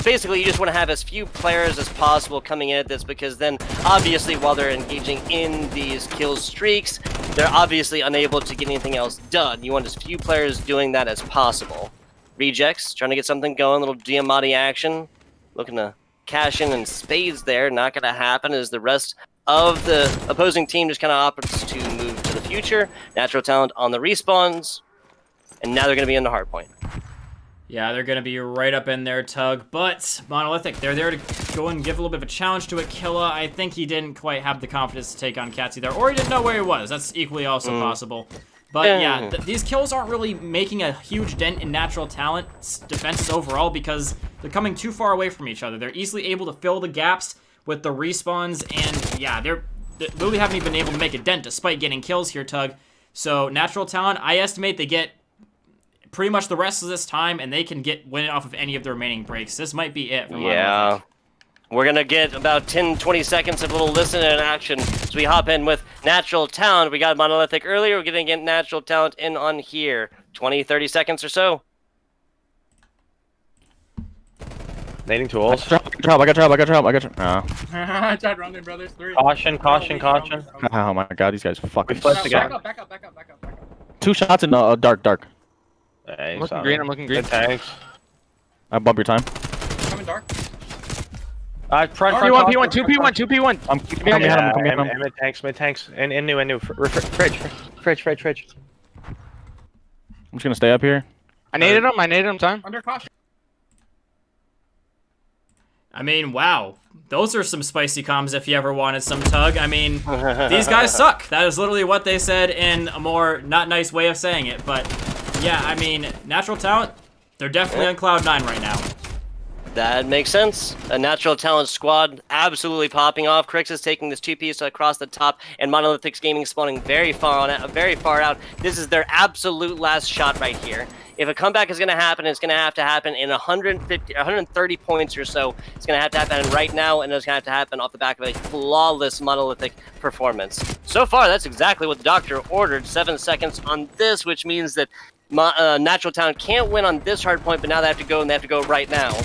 basically you just want to have as few players as possible coming in at this, because then obviously while they're engaging in these kill streaks, they're obviously unable to get anything else done. You want as few players doing that as possible. Rejects, trying to get something going, little Diamante action. Looking to cash in spades there. Not going to happen as the rest of the opposing team just kind of opts to move to the future. Natural Talent on the respawns, and now they're going to be in the hardpoint. Yeah, they're going to be right up in there, Tug, but Monolithic, they're there to go and give a little bit of a challenge to Aquila. I think he didn't quite have the confidence to take on Katsy there, or he didn't know where he was. That's equally also possible. But yeah, these kills aren't really making a huge dent in Natural Talent's defenses overall because they're coming too far away from each other. They're easily able to fill the gaps with the respawns, and yeah, they really haven't even been able to make a dent despite getting kills here, Tug. So Natural Talent, I estimate they get pretty much the rest of this time, and they can win it off of any of the remaining breaks. This might be it for Monolithic. We're going to get about 10-20 seconds of a little listen and action as we hop in with Natural Talent. We got Monolithic earlier. We're going to get Natural Talent in on here. 20-30 seconds or so. Nading tools. I got drop. No. I tried running, brothers. 3. Caution. Oh my god, these guys fucking Back suck. Back up. 2 shots in dark. Hey, I'm looking green. I'm looking green. Thanks. I bump your time. Coming dark. Front. P1, P1, 2P1, 2P1. I'm coming at him. I'm coming at him. Mid-tanks. And new. Fridge. I'm just gonna stay up here. I naded him, time. Under caution. I mean, wow. Those are some spicy comms if you ever wanted some, Tug. I mean, these guys suck. That is literally what they said in a more not nice way of saying it. But, yeah, I mean, Natural Talent, they're definitely on Cloud 9 right now. That makes sense. A Natural Talent squad absolutely popping off. Crix is taking this 2-piece across the top, and Monolithic Gaming spawning very far out. This is their absolute last shot right here. If a comeback is going to happen, it's going to have to happen in 130 points or so. It's going to have to happen right now, and it's going to have to happen off the back of a flawless Monolithic performance. So far, that's exactly what the doctor ordered. 7 seconds on this, which means that Natural Talent can't win on this hard point, but now they have to go, and they have to go right now.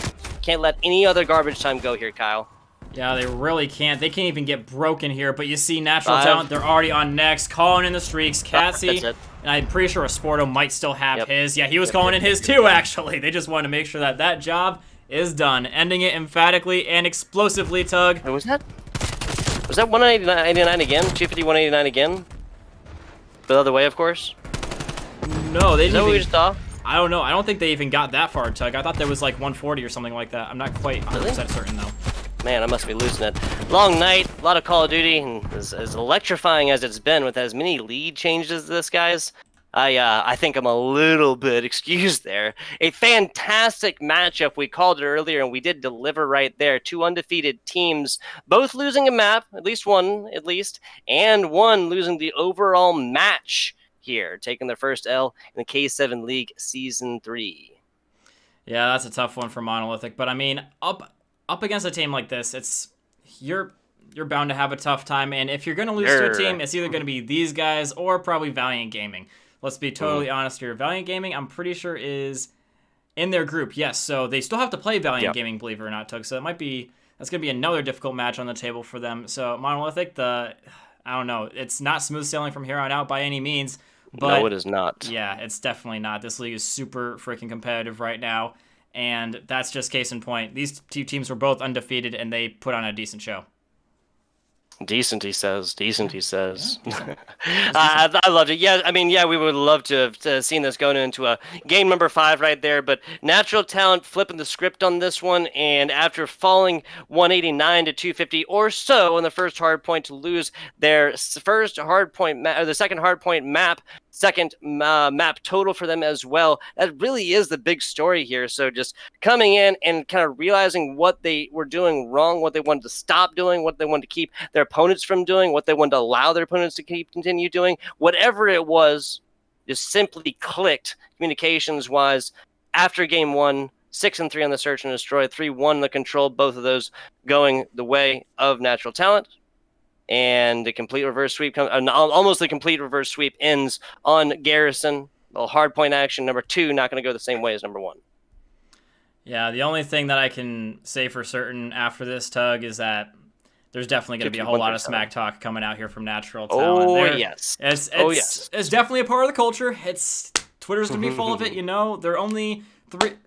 Can't let any other garbage time go here, Kyle. Yeah, they really can't. They can't even get broken here, but you see Natural Talent, they're already on next, calling in the streaks. Catsy, and I'm pretty sure Esporto might still have his. Yeah, he was calling in his too, actually. They just wanted to make sure that that job is done. Ending it emphatically and explosively, Tug. Wait, was that 189 again? 250, 189 again? The other way, of course? No, they didn't. Is that what we just saw? I don't know. I don't think they even got that far, Tug. I thought there was like 140 or something like that. I'm not quite 100% certain, though. Man, I must be losing it. Long night, a lot of Call of Duty, and as electrifying as it's been with as many lead changes as this, guys, I think I'm a little bit excused there. A fantastic matchup. We called it earlier, and we did deliver right there. 2 undefeated teams, both losing a map, at least one, and one losing the overall match here, taking their first L in the K7 League Season 3. Yeah, that's a tough one for Monolithic, but I mean, up against a team like this, you're bound to have a tough time, and if you're going to lose to a team, it's either going to be these guys or probably Valiant Gaming. Let's be totally honest here. Valiant Gaming, I'm pretty sure, is in their group, yes, so they still have to play Valiant Gaming, believe it or not, Tug, so that's going to be another difficult match on the table for them. So Monolithic, I don't know, it's not smooth sailing from here on out by any means. But, no, it is not. Yeah, it's definitely not. This league is super freaking competitive right now, and that's just case in point. These two teams were both undefeated, and they put on a decent show. Decent, he says. I loved it. Yeah, I mean, yeah, we would love to have seen this going into a game number 5 right there, but Natural Talent flipping the script on this one, and after falling 189 to 250 or so in the first hard point to lose their first hard point, or the second hard point map, second map total for them as well. That really is the big story here. So just coming in and kind of realizing what they were doing wrong, what they wanted to stop doing, what they wanted to keep their opponents from doing, what they wanted to allow their opponents to continue doing, whatever it was, just simply clicked communications-wise after game 1. 6-3 on the search and destroy, 3-1 the control, both of those going the way of Natural Talent. And the complete reverse sweep, almost the complete reverse sweep ends on Garrison. A hard point action, number 2, not going to go the same way as number 1. Yeah, the only thing that I can say for certain after this, Tug, is that there's definitely going to be a whole lot of smack talk coming out here from Natural Talent. Yes. It's definitely a part of the culture. Twitter's going to be full of it, you know. There are only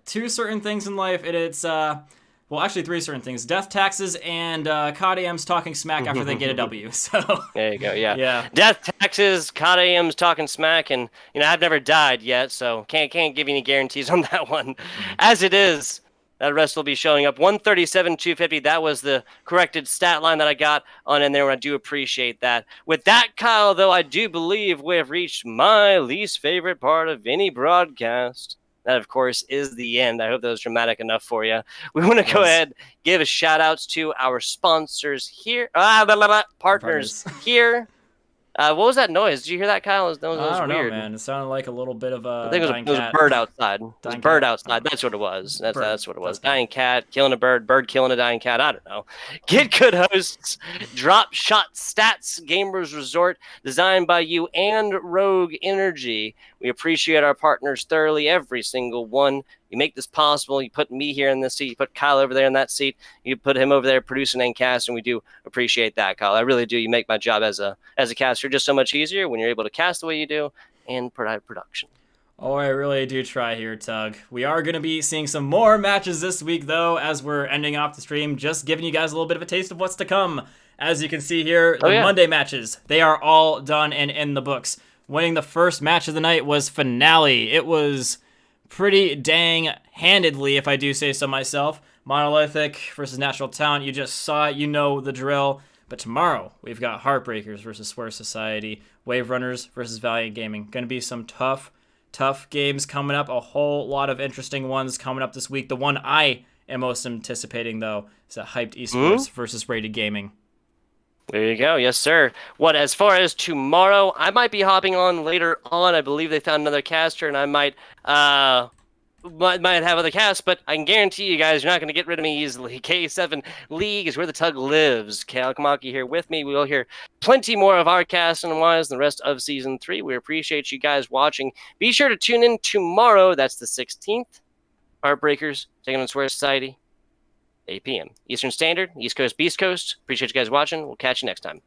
2 certain things in life, and it's... well, actually, 3 certain things: death, taxes, and CODMs talking smack after they get a W. So there you go. Yeah. Death, taxes, CODMs talking smack, and I've never died yet, so can't give you any guarantees on that one. As it is, that rest will be showing up. 137, 250. That was the corrected stat line that I got on in there. And I do appreciate that. With that, Kyle, though, I do believe we have reached my least favorite part of any broadcast. That, of course, is the end. I hope that was dramatic enough for you. We want to go ahead, give a shout-outs to our sponsors here. Partners here. What was that noise? Did you hear that, Kyle? That was I don't weird. know, man. It sounded like a little bit of a I think it was a bird outside. It was a bird outside. That's what it was. That's what it was. Dying cat, killing a bird killing a dying cat. I don't know. GitGudHosts, DropShotStats, Gamers Resort, DesignByYou, and Rogue Energy. We appreciate our partners thoroughly, every single one. You make this possible. You put me here in this seat. You put Kyle over there in that seat. You put him over there producing and casting. We do appreciate that, Kyle. I really do. You make my job as a caster just so much easier when you're able to cast the way you do and production. Oh, I really do try here, Tug. We are going to be seeing some more matches this week, though, as we're ending off the stream, just giving you guys a little bit of a taste of what's to come. As you can see here, the Monday matches, they are all done and in the books. Winning the first match of the night was Finale. It was pretty dang handedly, if I do say so myself. Monolithic versus Natural Talent, you just saw it, you know the drill. But tomorrow, we've got Heartbreakers versus Swear Society, Wave Runners versus Valiant Gaming. Going to be some tough games coming up. A whole lot of interesting ones coming up this week. The one I am most anticipating, though, is that Hyped Esports versus Rated Gaming. There you go. Yes, sir. As far as tomorrow, I might be hopping on later on. I believe they found another caster, and I might have other casts, but I can guarantee you guys you're not going to get rid of me easily. K7 League is where the Tug lives. Kalkamaki here with me. We will hear plenty more of our cast and wise the rest of Season 3. We appreciate you guys watching. Be sure to tune in tomorrow. That's the 16th. Heartbreakers, taking on Swear Society, 8 p.m. Eastern Standard, East Coast, Beast Coast. Appreciate you guys watching. We'll catch you next time.